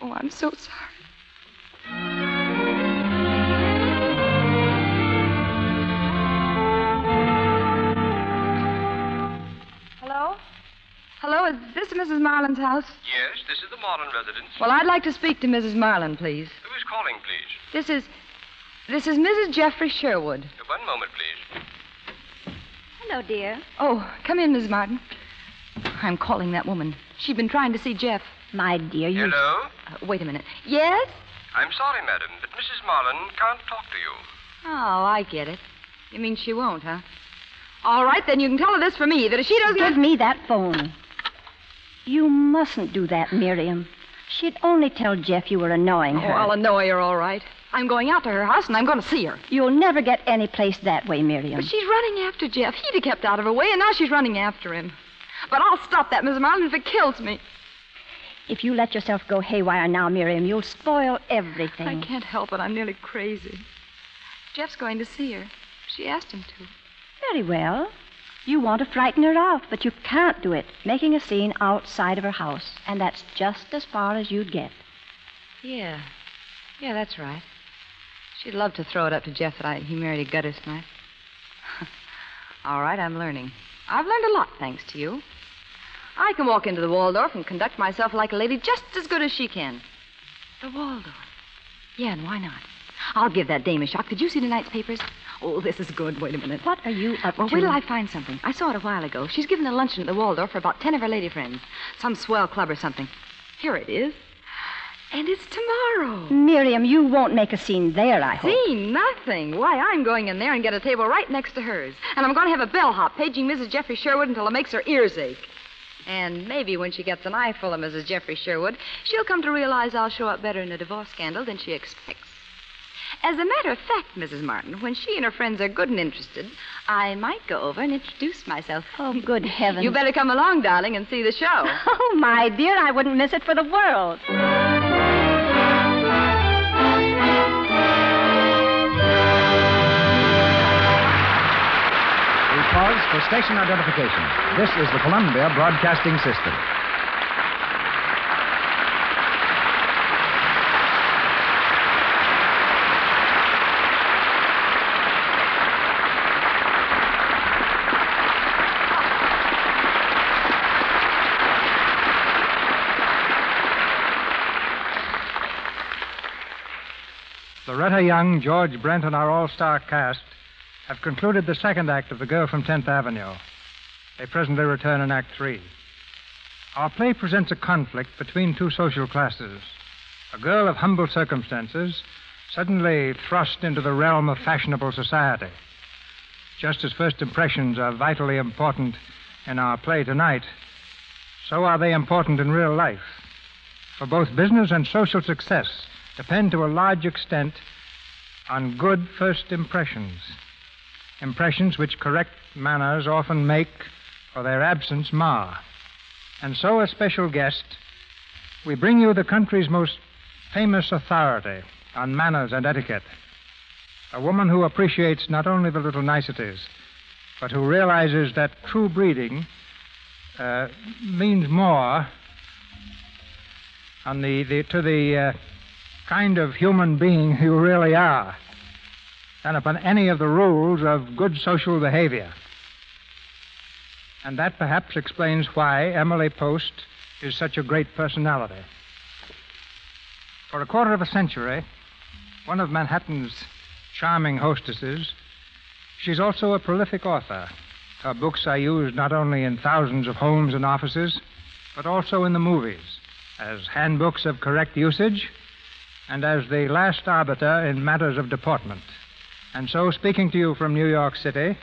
Oh, I'm so sorry. Hello? Hello, is this Mrs. Marland's house? Yes, this is the Marland residence. Well, I'd like to speak to Mrs. Marland, please. Who is calling, please? This is Mrs. Geoffrey Sherwood. One moment, please. Hello, dear. Oh, come in, Mrs. Martin. I'm calling that woman. She'd been trying to see Geoff. My dear, you... Hello? Wait a minute. Yes? I'm sorry, madam, but Mrs. Marland can't talk to you. Oh, I get it. You mean she won't, huh? All right, then you can tell her this for me, that if she doesn't... Give me that phone. You mustn't do that, Miriam. She'd only tell Geoff you were annoying her. Oh, I'll annoy her, all right. I'm going out to her house, and I'm going to see her. You'll never get any place that way, Miriam. But she's running after Geoff. He'd have kept out of her way, and now she's running after him. But I'll stop that, Mrs. Marland, if it kills me. If you let yourself go haywire now, Miriam, you'll spoil everything. I can't help it. I'm nearly crazy. Geoff's going to see her. She asked him to. Very well. You want to frighten her out, but you can't do it, making a scene outside of her house. And that's just as far as you'd get. Yeah. Yeah, that's right. She'd love to throw it up to Geoff that he married a gutter snipe. All right, I'm learning. I've learned a lot, thanks to you. I can walk into the Waldorf and conduct myself like a lady just as good as she can. The Waldorf? Yeah, and why not? I'll give that dame a shock. Did you see tonight's papers? Oh, this is good. Wait a minute. What are you up to? Well, wait till I find something. I saw it a while ago. She's giving a luncheon at the Waldorf for about 10 of her lady friends. Some swell club or something. Here it is. And it's tomorrow. Miriam, you won't make a scene there, I hope. Scene? Nothing. Why, I'm going in there and get a table right next to hers. And I'm going to have a bellhop paging Mrs. Geoffrey Sherwood until it makes her ears ache. And maybe when she gets an eyeful of Mrs. Geoffrey Sherwood, she'll come to realize I'll show up better in a divorce scandal than she expects. As a matter of fact, Mrs. Martin, when she and her friends are good and interested, I might go over and introduce myself. Oh, good heavens. You better come along, darling, and see the show. Oh, my dear, I wouldn't miss it for the world. for station identification. This is the Columbia Broadcasting System. Loretta Young, George Brent, and our all-star cast have concluded the second act of The Girl from 10th Avenue. They presently return in Act 3. Our play presents a conflict between two social classes. A girl of humble circumstances suddenly thrust into the realm of fashionable society. Just as first impressions are vitally important in our play tonight, so are they important in real life. For both business and social success depend to a large extent on good first impressions. Impressions which correct manners often make, or their absence mar. And so, as special guest, we bring you the country's most famous authority on manners and etiquette. A woman who appreciates not only the little niceties, but who realizes that true breeding means more on to the kind of human being you really are than upon any of the rules of good social behavior. And that perhaps explains why Emily Post is such a great personality. For a quarter of a century, one of Manhattan's charming hostesses, she's also a prolific author. Her books are used not only in thousands of homes and offices, but also in the movies, as handbooks of correct usage and as the last arbiter in matters of deportment. And so, speaking to you from New York City,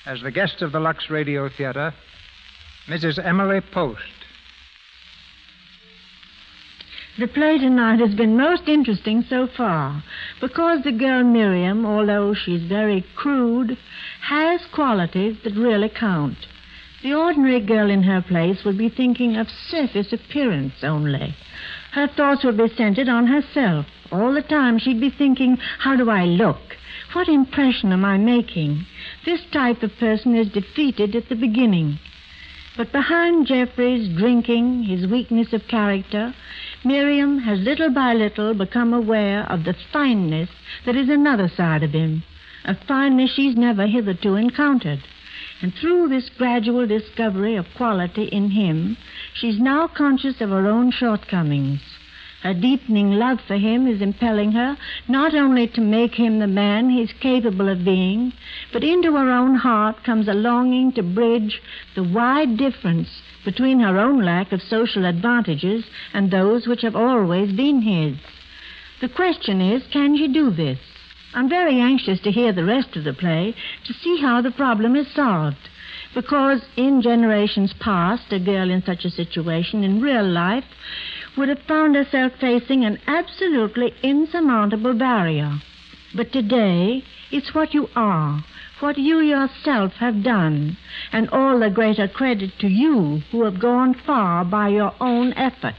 as the guest of the Lux Radio Theatre, Mrs. Emily Post. The play tonight has been most interesting so far, because the girl Miriam, although she's very crude, has qualities that really count. The ordinary girl in her place would be thinking of surface appearance only. Her thoughts would be centered on herself. All the time she'd be thinking, how do I look? What impression am I making? This type of person is defeated at the beginning. But behind Geoffrey's drinking, his weakness of character, Miriam has little by little become aware of the fineness that is another side of him, a fineness she's never hitherto encountered. And through this gradual discovery of quality in him, she's now conscious of her own shortcomings. Her deepening love for him is impelling her not only to make him the man he's capable of being, but into her own heart comes a longing to bridge the wide difference between her own lack of social advantages and those which have always been his. The question is, can she do this? I'm very anxious to hear the rest of the play to see how the problem is solved, because in generations past, a girl in such a situation in real life would have found herself facing an absolutely insurmountable barrier. But today, it's what you are, what you yourself have done, and all the greater credit to you who have gone far by your own effort.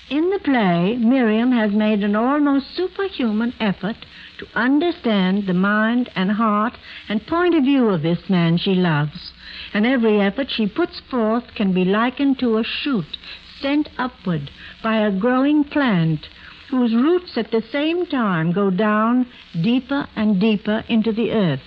In the play, Miriam has made an almost superhuman effort to understand the mind and heart and point of view of this man she loves. And every effort she puts forth can be likened to a shoot sent upward by a growing plant whose roots at the same time go down deeper and deeper into the earth.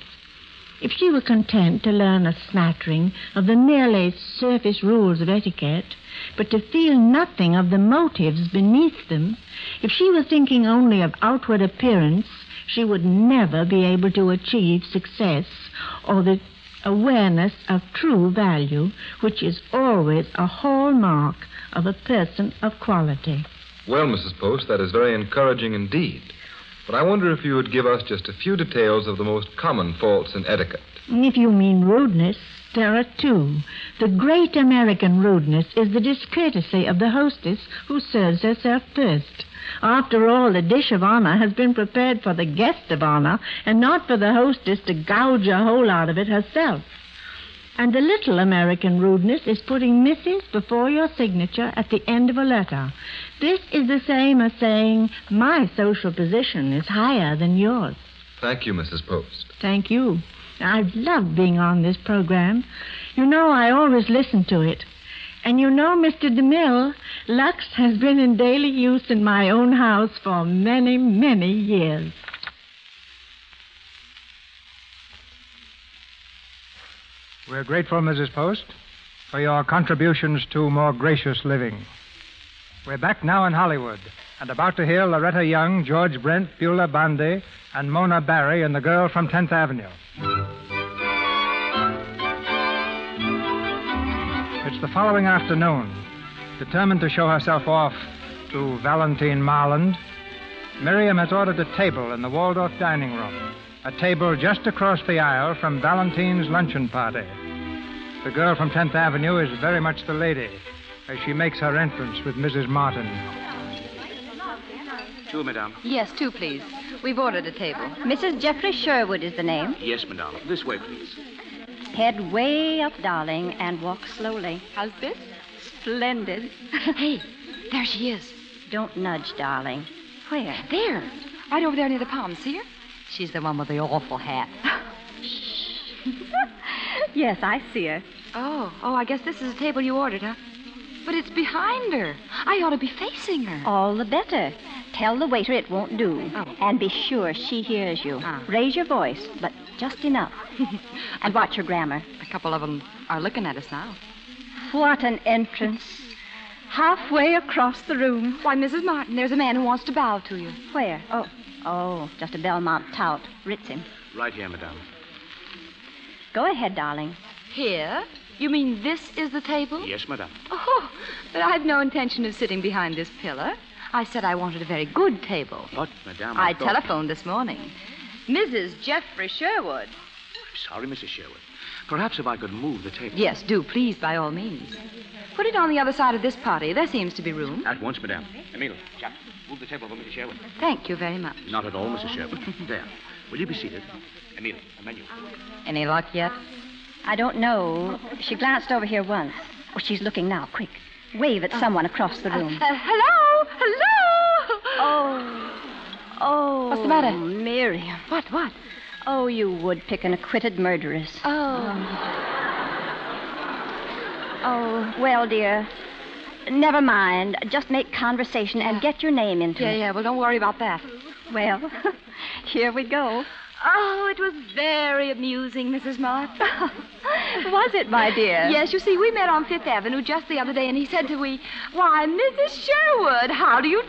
If she were content to learn a smattering of the merely surface rules of etiquette, but to feel nothing of the motives beneath them, if she were thinking only of outward appearance, she would never be able to achieve success or the awareness of true value, which is always a hallmark of a person of quality. Well, Mrs. Post, that is very encouraging indeed. But I wonder if you would give us just a few details of the most common faults in etiquette. If you mean rudeness, there are two. The great American rudeness is the discourtesy of the hostess who serves herself first. After all, the dish of honor has been prepared for the guest of honor and not for the hostess to gouge a hole out of it herself. And the little American rudeness is putting Mrs. before your signature at the end of a letter. This is the same as saying, my social position is higher than yours. Thank you, Mrs. Post. Thank you. I've loved being on this program. You know, I always listen to it. And you know, Mr. DeMille, Lux has been in daily use in my own house for many, many years. We're grateful, Mrs. Post, for your contributions to more gracious living. We're back now in Hollywood and about to hear Loretta Young, George Brent, Beulah Bondi, and Mona Barry in The Girl from 10th Avenue. It's the following afternoon. Determined to show herself off to Valentine Marland, Miriam has ordered a table in the Waldorf dining room, a table just across the aisle from Valentine's luncheon party. The Girl from 10th Avenue is very much the lady as she makes her entrance with Mrs. Martin. Two, madame. Yes, two, please. We've ordered a table. Mrs. Geoffrey Sherwood is the name. Yes, madame. This way, please. Head way up, darling, and walk slowly. How's this? Splendid. Hey, there she is. Don't nudge, darling. Where? There. Right over there near the palm. See her? She's the one with the awful hat. Yes, I see her. Oh, I guess this is the table you ordered, huh? But it's behind her. I ought to be facing her. All the better. Tell the waiter it won't do. Oh. And be sure she hears you. Raise your voice, but just enough. And watch your grammar. A couple of them are looking at us now. What an entrance. Halfway across the room. Why, Mrs. Martin, there's a man who wants to bow to you. Where? Oh, just a Belmont tout. Ritz him. Right here, madame. Go ahead, darling. Here? You mean this is the table? Yes, madame. Oh, but I've no intention of sitting behind this pillar. I said I wanted a very good table. But, madame, I telephoned this morning. Mrs. Geoffrey Sherwood. Sorry, Mrs. Sherwood. Perhaps if I could move the table. Yes, do, please, by all means. Put it on the other side of this party. There seems to be room. At once, madame. Emile, Jack, move the table for Mrs. Sherwood. Thank you very much. Not at all, Mrs. Sherwood. There. Will you be seated? Emile, a menu. Any luck yet? I don't know. She glanced over here once. Oh, she's looking now. Quick. Wave at someone across the room. Hello? Oh. What's the matter? Miriam. What? Oh, you would-pick and acquitted murderess. Oh, well, dear. Never mind. Just make conversation and get your name into it. Yeah. Well, don't worry about that. Well, here we go. Oh, it was very amusing, Mrs. Martin. Was it, my dear? Yes, you see, we met on 5th Avenue just the other day, and he said to me, "Why, Mrs. Sherwood, how do you do?"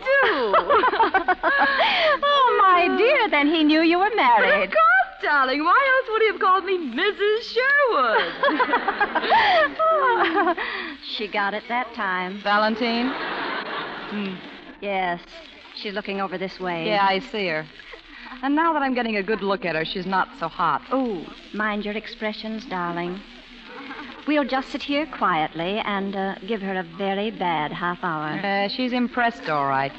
Oh, my dear, then he knew you were married. But of course, darling. Why else would he have called me Mrs. Sherwood? She got it that time. Valentine? Yes, she's looking over this way. Yeah, I see her. And now that I'm getting a good look at her, she's not so hot. Oh, mind your expressions, darling. We'll just sit here quietly and give her a very bad half hour. She's impressed, all right.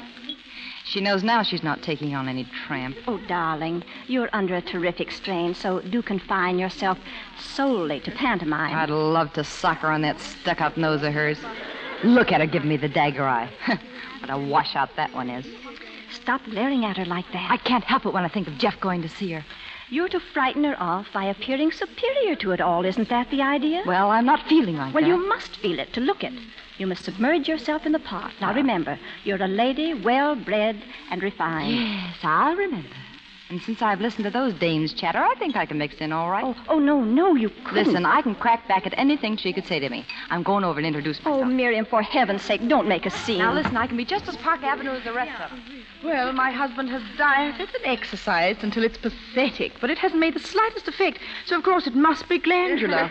She knows now she's not taking on any tramp. Oh, darling, you're under a terrific strain, so do confine yourself solely to pantomime. I'd love to sock her on that stuck-up nose of hers. Look at her giving me the dagger eye. What a washout that one is. Stop glaring at her like that. I can't help it when I think of Geoff going to see her. You're to frighten her off by appearing superior to it all. Isn't that the idea? Well, I'm not feeling like that. Well, you must feel it to look it. You must submerge yourself in the part. Now, remember, you're a lady well-bred and refined. Yes, I'll remember. And since I've listened to those dames chatter, I think I can mix in all right. Oh, no, you couldn't. Listen, I can crack back at anything she could say to me. I'm going over and introduce myself. Oh, Miriam, for heaven's sake, don't make a scene. Now, listen, I can be just as Park Avenue as the rest of them. Well, my husband has dieted and exercised until it's pathetic, but it hasn't made the slightest effect, so of course it must be glandular.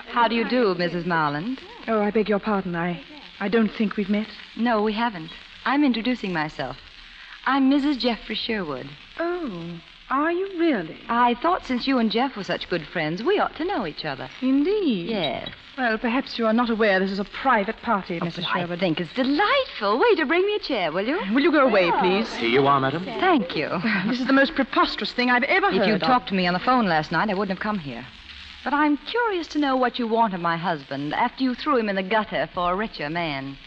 How do you do, Mrs. Marland? Oh, I beg your pardon. I don't think we've met. No, we haven't. I'm introducing myself. I'm Mrs. Geoffrey Sherwood. Oh, are you really? I thought since you and Geoff were such good friends, we ought to know each other. Indeed? Yes. Well, perhaps you are not aware this is a private party, Mrs. Sherwood. I think it's delightful. Wait to bring me a chair, will you? Will you go away, please? Here you are, madam. Thank you. This is the most preposterous thing I've ever heard of. If you'd talked to me on the phone last night, I wouldn't have come here. But I'm curious to know what you want of my husband after you threw him in the gutter for a richer man.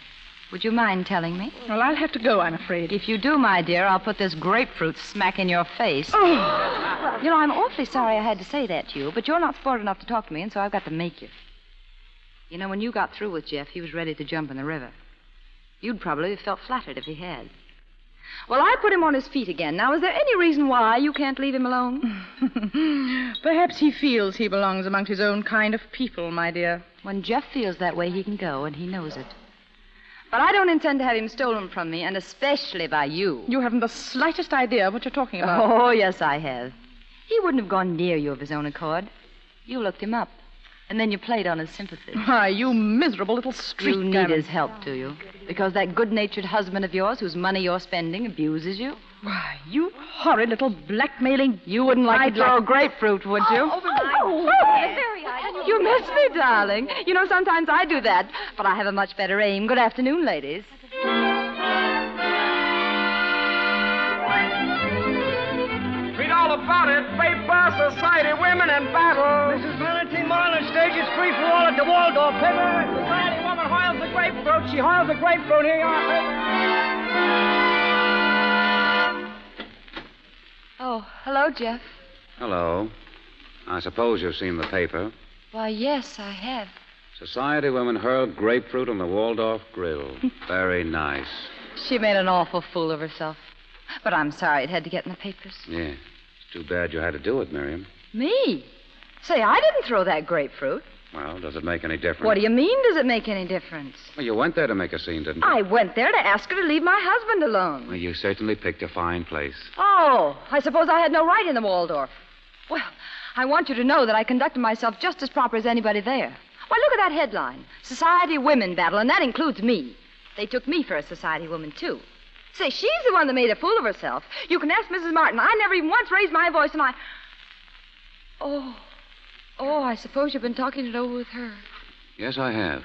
Would you mind telling me? Well, I'll have to go, I'm afraid. If you do, my dear, I'll put this grapefruit smack in your face. Oh. You know, I'm awfully sorry I had to say that to you, but you're not sport enough to talk to me, and so I've got to make you. You know, when you got through with Geoff, he was ready to jump in the river. You'd probably have felt flattered if he had. Well, I put him on his feet again. Now, is there any reason why you can't leave him alone? Perhaps he feels he belongs among his own kind of people, my dear. When Geoff feels that way, he can go, and he knows it. But I don't intend to have him stolen from me, and especially by you. You haven't the slightest idea what you're talking about. Oh, yes, I have. He wouldn't have gone near you of his own accord. You looked him up, and then you played on his sympathy. Why, you miserable little street You need his help, do you? Because that good-natured husband of yours, whose money you're spending, abuses you? Why, you horrid little blackmailing... You wouldn't like to throw grapefruit, would you? You miss me, darling. You know, sometimes I do that, but I have a much better aim. Good afternoon, ladies. Read all about it. Paper, society, women, and battle. Mrs. Valentine Marland stages free for all at the Waldorf. Paper. Society woman hoils the grapefruit. She hoils the grapefruit. Here you are, paper. Oh, hello, Geoff. Hello. I suppose you've seen the paper. Why, yes, I have. Society women hurled grapefruit on the Waldorf grill. Very nice. She made an awful fool of herself. But I'm sorry it had to get in the papers. Yeah. It's too bad you had to do it, Miriam. Me? Say, I didn't throw that grapefruit. Well, does it make any difference? What do you mean, does it make any difference? Well, you went there to make a scene, didn't you? I went there to ask her to leave my husband alone. Well, you certainly picked a fine place. Oh, I suppose I had no right in the Waldorf. Well, I want you to know that I conducted myself just as proper as anybody there. Why, look at that headline. Society Women Battle, and that includes me. They took me for a society woman, too. Say, she's the one that made a fool of herself. You can ask Mrs. Martin. I never even once raised my voice, and I... Oh, I suppose you've been talking it over with her. Yes, I have.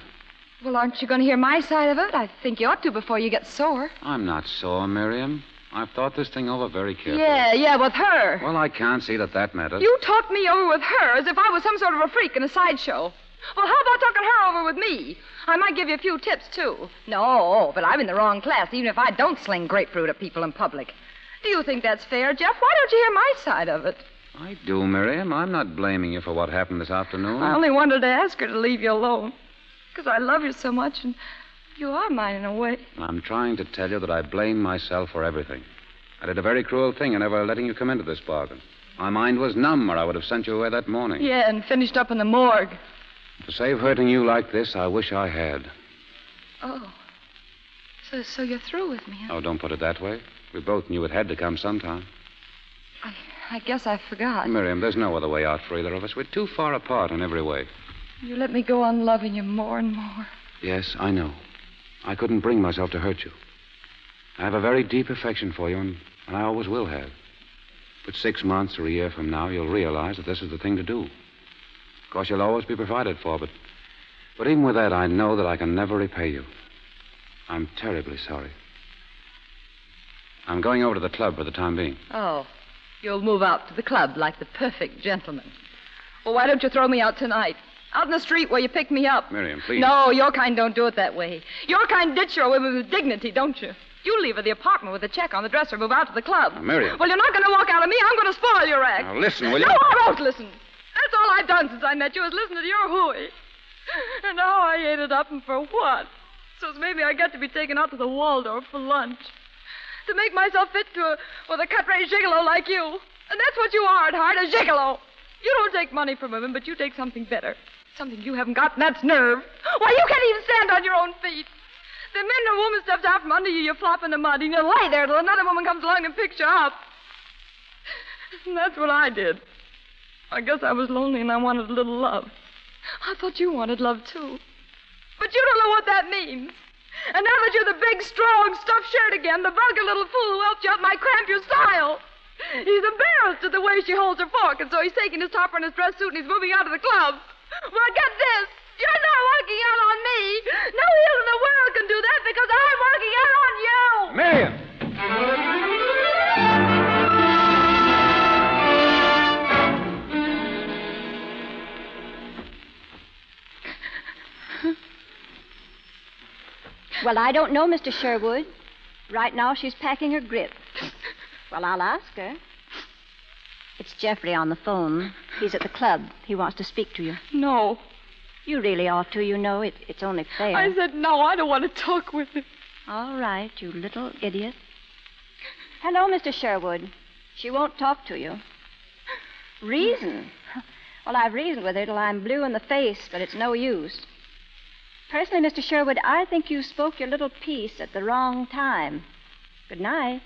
Well, aren't you going to hear my side of it? I think you ought to before you get sore. I'm not sore, Miriam. I've thought this thing over very carefully. Yeah, with her. Well, I can't see that matters. You talked me over with her as if I was some sort of a freak in a sideshow. Well, how about talking her over with me? I might give you a few tips, too. No, but I'm in the wrong class, even if I don't sling grapefruit at people in public. Do you think that's fair, Geoff? Why don't you hear my side of it? I do, Miriam. I'm not blaming you for what happened this afternoon. I only wanted to ask her to leave you alone. Because I love you so much, and you are mine in a way. I'm trying to tell you that I blame myself for everything. I did a very cruel thing in never letting you come into this bargain. My mind was numb, or I would have sent you away that morning. Yeah, and finished up in the morgue. To save hurting you like this, I wish I had. Oh. So you're through with me, huh? Oh, don't put it that way. We both knew it had to come sometime. I guess I forgot. Miriam, there's no other way out for either of us. We're too far apart in every way. You let me go on loving you more and more. Yes, I know. I couldn't bring myself to hurt you. I have a very deep affection for you, and I always will have. But 6 months or a year from now, you'll realize that this is the thing to do. Of course, you'll always be provided for, but even with that, I know that I can never repay you. I'm terribly sorry. I'm going over to the club for the time being. Oh, you'll move out to the club like the perfect gentleman. Well, why don't you throw me out tonight? Out in the street where you picked me up. Miriam, please. No, your kind don't do it that way. Your kind ditch your women with dignity, don't you? You leave her the apartment with a check on the dresser, move out to the club. Now, Miriam. Well, you're not going to walk out of me. I'm going to spoil your act. Now, listen, will you? No, I won't listen. That's all I've done since I met you is listen to your hooey. And now I ate it up, and for what? So maybe I get to be taken out to the Waldorf for lunch. To make myself fit with a cut-rate gigolo like you. And that's what you are at heart, a gigolo. You don't take money from women, but you take something better. Something you haven't got, and that's nerve. Why, you can't even stand on your own feet. The minute a woman steps out from under you, you flop in the mud, and you lie there till another woman comes along and picks you up. And that's what I did. I guess I was lonely and I wanted a little love. I thought you wanted love, too. But you don't know what that means. And now that you're the big, strong, stuffed shirt again, the vulgar little fool who helped you out might cramp your style. He's embarrassed at the way she holds her fork, and so he's taking his topper and his dress suit and he's moving out of the club. Well, get this. You're not walking out on me. No heel in the world can do that because I'm walking out on you. Miriam! Well, I don't know, Mr. Sherwood. Right now, she's packing her grip. Well, I'll ask her. It's Geoffrey on the phone. He's at the club. He wants to speak to you. No. You really ought to, you know. It's only fair. I said no. I don't want to talk with him. All right, you little idiot. Hello, Mr. Sherwood. She won't talk to you. Reason? Well, I've reasoned with her till I'm blue in the face, but it's no use. Personally, Mr. Sherwood, I think you spoke your little piece at the wrong time. Good night.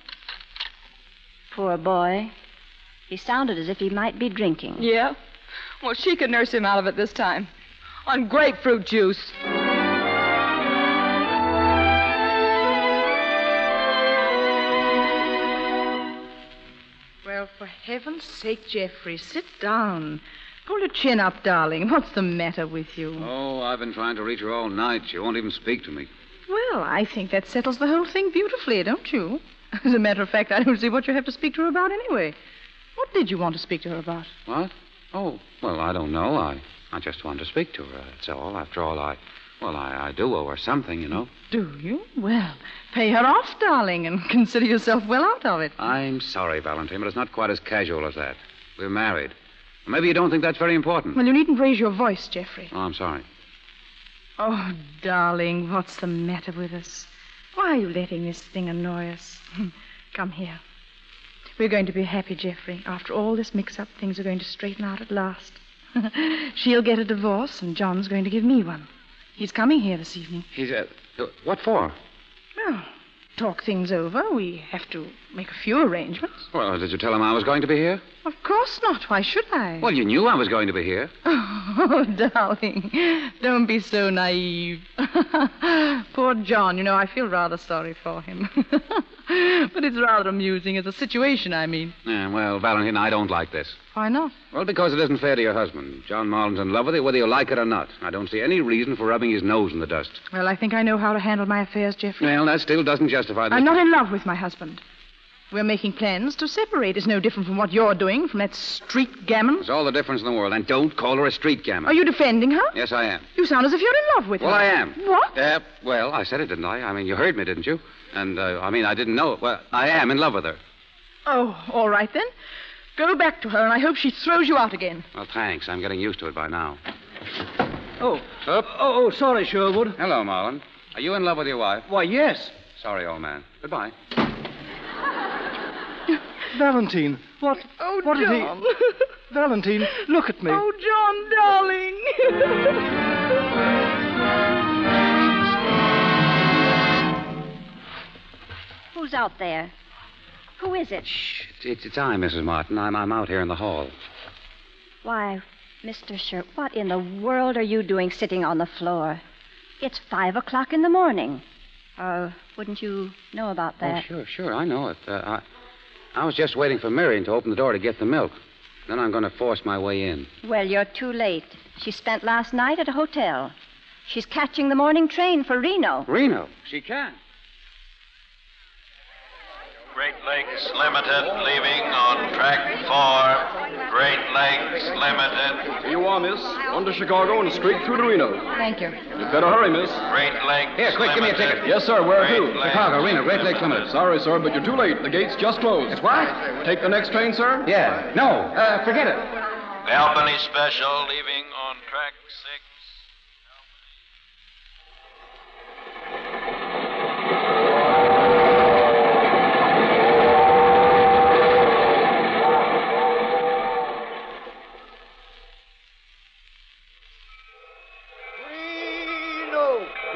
Poor boy. He sounded as if he might be drinking. Yeah? Well, she could nurse him out of it this time. On grapefruit juice. Well, for heaven's sake, Geoffrey, sit down. Pull your chin up, darling. What's the matter with you? Oh, I've been trying to reach her all night. She won't even speak to me. Well, I think that settles the whole thing beautifully, don't you? As a matter of fact, I don't see what you have to speak to her about anyway. What did you want to speak to her about? What? Oh, well, I don't know. I just wanted to speak to her, that's all. After all, I do owe her something, you know. Do you? Well, pay her off, darling, and consider yourself well out of it. I'm sorry, Valentine, but it's not quite as casual as that. We're married. Maybe you don't think that's very important. Well, you needn't raise your voice, Geoffrey. Oh, I'm sorry. Oh, darling, what's the matter with us? Why are you letting this thing annoy us? Come here. We're going to be happy, Geoffrey. After all this mix-up, things are going to straighten out at last. She'll get a divorce, and John's going to give me one. He's coming here this evening. He's, what for? Well, talk things over. We have to make a few arrangements. Well, did you tell him I was going to be here? Of course not. Why should I? Well, you knew I was going to be here. Oh, darling, don't be so naive. Poor John, you know, I feel rather sorry for him. But it's rather amusing as a situation, I mean. Yeah, well, Valentine, I don't like this. Why not? Well, because it isn't fair to your husband. John Marland's in love with you, whether you like it or not. I don't see any reason for rubbing his nose in the dust. Well, I think I know how to handle my affairs, Geoffrey. Well, that still doesn't justify the... I'm not in love with my husband. We're making plans to separate. It's no different from what you're doing, from that street gammon. There's all the difference in the world. And don't call her a street gammon. Are you defending her? Yes, I am. You sound as if you're in love with her. Well, I am. What? Well, I said it, didn't I? I mean, you heard me, didn't you? And, I didn't know it. Well, I am in love with her. Oh, all right, then. Go back to her, and I hope she throws you out again. Well, thanks. I'm getting used to it by now. Oh. Up. Oh, sorry, Sherwood. Hello, Marland. Are you in love with your wife? Why, yes. Sorry, old man. Goodbye. Valentine, what? Oh, what John. Did he... Valentine, look at me. Oh, John, darling. Who's out there? Who is it? Shh. It's I, Mrs. Martin. I'm out here in the hall. Why, Mr. Sherwood, what in the world are you doing sitting on the floor? It's 5 o'clock in the morning. Wouldn't you know about that? Oh, sure. I know it. I was just waiting for Miriam to open the door to get the milk. Then I'm going to force my way in. Well, you're too late. She spent last night at a hotel. She's catching the morning train for Reno. Reno? She can. Great Lakes Limited, leaving on track 4. Great Lakes Limited. Here you are, miss. On to Chicago and straight through to Reno. Thank you. You'd better hurry, miss. Great Lakes Here, quick, give me a Limited. ticket. Yes, sir. Where to? Chicago, Reno, Great Lakes Limited. Sorry, sir, but you're too late. The gate's just closed. It's what? Take the next train, sir? Yeah. No, forget it. The Albany Special, leaving on track 6.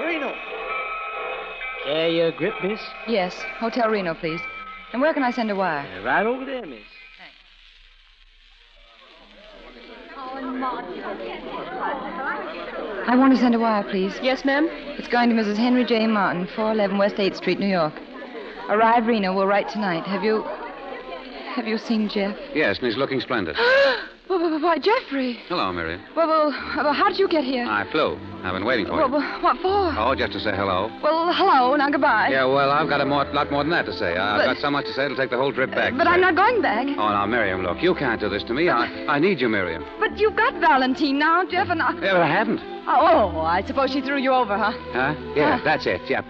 Reno. Care your grip, miss? Yes. Hotel Reno, please. And where can I send a wire? Right over there, miss. I want to send a wire, please. Yes, ma'am? It's going to Mrs. Henry J. Martin, 411 West 8th Street, New York. Arrive Reno. We'll write tonight. Have you seen Geoff? Yes, and he's looking splendid. Why, Geoffrey. Hello, Miriam. Well, how did you get here? I flew. I've been waiting for you. Well, what for? Oh, just to say hello. Well, hello, now goodbye. Yeah, well, I've got a lot more than that to say. I've got so much to say it'll take the whole trip back. But I'm not going back. Oh, now, Miriam, look, you can't do this to me. I need you, Miriam. But you've got Valentine now, Geoff, and I... Yeah, but I haven't. Oh, I suppose she threw you over, huh? Huh? Yeah, that's it. Yeah,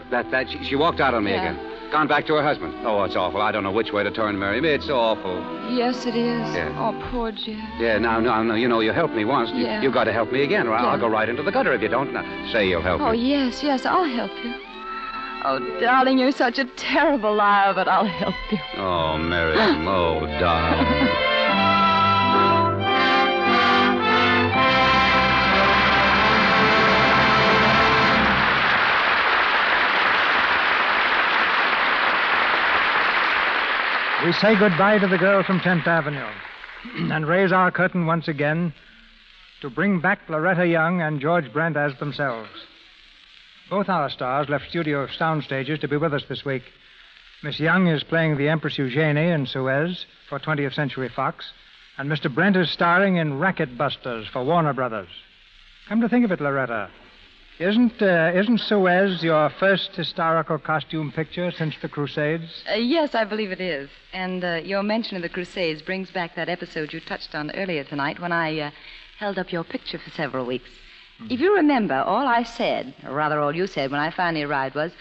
she walked out on me again. Gone back to her husband. Oh, it's awful. I don't know which way to turn, Miriam. It's awful. Yes, it is. Yeah. Oh, poor Geoff. Yeah, now, you know, you helped me once. Yeah. You've got to help me again, or I'll go right into the gutter if you don't. Now, say you'll help me. Oh, yes, I'll help you. Oh, darling, you're such a terrible liar, but I'll help you. Oh, Miriam. Oh, darling. We say goodbye to the girl from 10th Avenue and raise our curtain once again to bring back Loretta Young and George Brent as themselves. Both our stars left studio sound stages to be with us this week. Miss Young is playing the Empress Eugenie in Suez for 20th Century Fox, and Mr. Brent is starring in Racket Busters for Warner Brothers. Come to think of it, Loretta, isn't Suez your first historical costume picture since the Crusades? Yes, I believe it is. And your mention of the Crusades brings back that episode you touched on earlier tonight when I held up your picture for several weeks. If you remember, all I said, or rather all you said when I finally arrived was,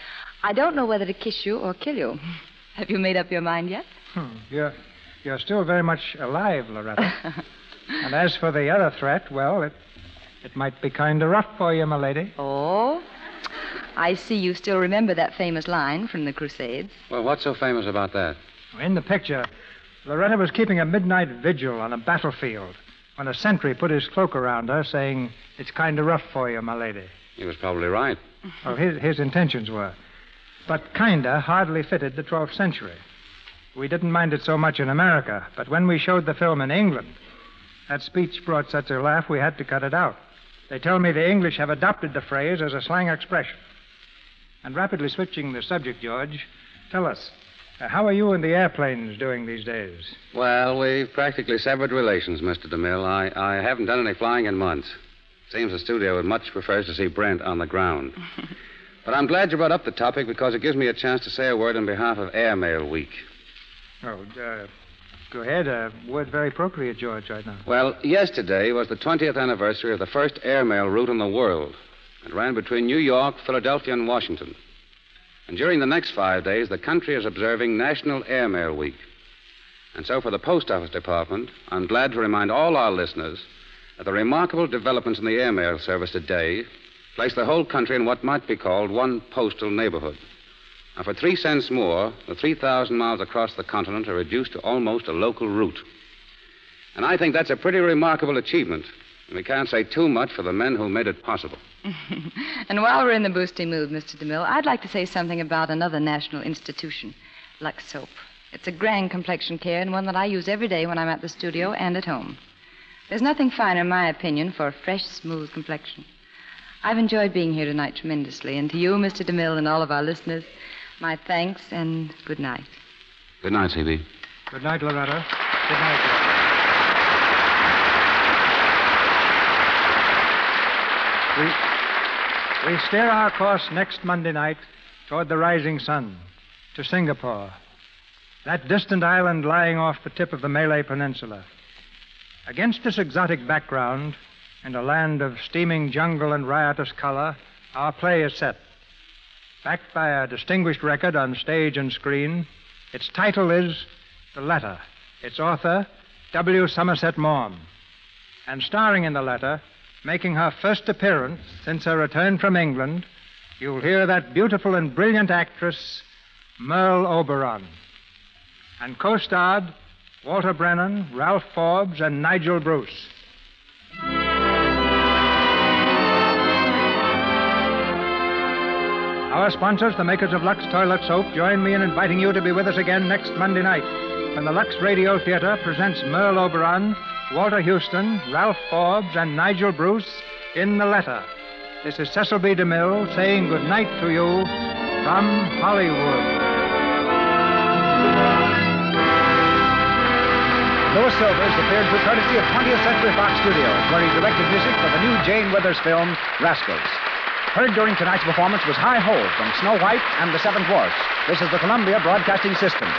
I don't know whether to kiss you or kill you. Have you made up your mind yet? You're still very much alive, Loretta. And as for the other threat, well, it might be kind of rough for you, my lady. Oh, I see you still remember that famous line from the Crusades. Well, what's so famous about that? In the picture, Loretta was keeping a midnight vigil on a battlefield when a sentry put his cloak around her, saying, "It's kind of rough for you, my lady." He was probably right. Well, his intentions were. But kinda hardly fitted the 12th century. We didn't mind it so much in America, but when we showed the film in England, that speech brought such a laugh we had to cut it out. They tell me the English have adopted the phrase as a slang expression. And rapidly switching the subject, George, tell us, how are you and the airplanes doing these days? Well, we've practically severed relations, Mr. DeMille. I haven't done any flying in months. Seems the studio would much prefers to see Brent on the ground. But I'm glad you brought up the topic because it gives me a chance to say a word on behalf of Airmail Week. Oh, go ahead. A word very appropriate, George, right now. Well, yesterday was the 20th anniversary of the first airmail route in the world. It ran between New York, Philadelphia, and Washington. And during the next 5 days, the country is observing National Airmail Week. And so for the Post Office Department, I'm glad to remind all our listeners that the remarkable developments in the airmail service today place the whole country in what might be called one postal neighborhood. Now, for 3 cents more, the 3,000 miles across the continent are reduced to almost a local route. And I think that's a pretty remarkable achievement. And we can't say too much for the men who made it possible. And while we're in the boosting mood, Mr. DeMille, I'd like to say something about another national institution, Lux Soap. It's a grand complexion care and one that I use every day when I'm at the studio and at home. There's nothing finer, in my opinion, for a fresh, smooth complexion. I've enjoyed being here tonight tremendously. And to you, Mr. DeMille, and all of our listeners, my thanks and good night. Good night, C.B. Good night, Loretta. Good night, George. We steer our course next Monday night toward the rising sun, to Singapore, that distant island lying off the tip of the Malay Peninsula. Against this exotic background, in a land of steaming jungle and riotous color, our play is set. Backed by a distinguished record on stage and screen, its title is The Letter. Its author, W. Somerset Maugham. And starring in The Letter, making her first appearance since her return from England, you'll hear that beautiful and brilliant actress, Merle Oberon. And co-starred Walter Brennan, Ralph Forbes, and Nigel Bruce. Our sponsors, the makers of Lux Toilet Soap, join me in inviting you to be with us again next Monday night when the Lux Radio Theatre presents Merle Oberon, Walter Houston, Ralph Forbes, and Nigel Bruce in The Letter. This is Cecil B. DeMille saying good night to you from Hollywood. Louis Silvers appeared through courtesy of 20th Century Fox Studios, where he directed music for the new Jane Withers film, Rascals. Heard during tonight's performance was High Ho from Snow White and the Seven Dwarfs. This is the Columbia Broadcasting System.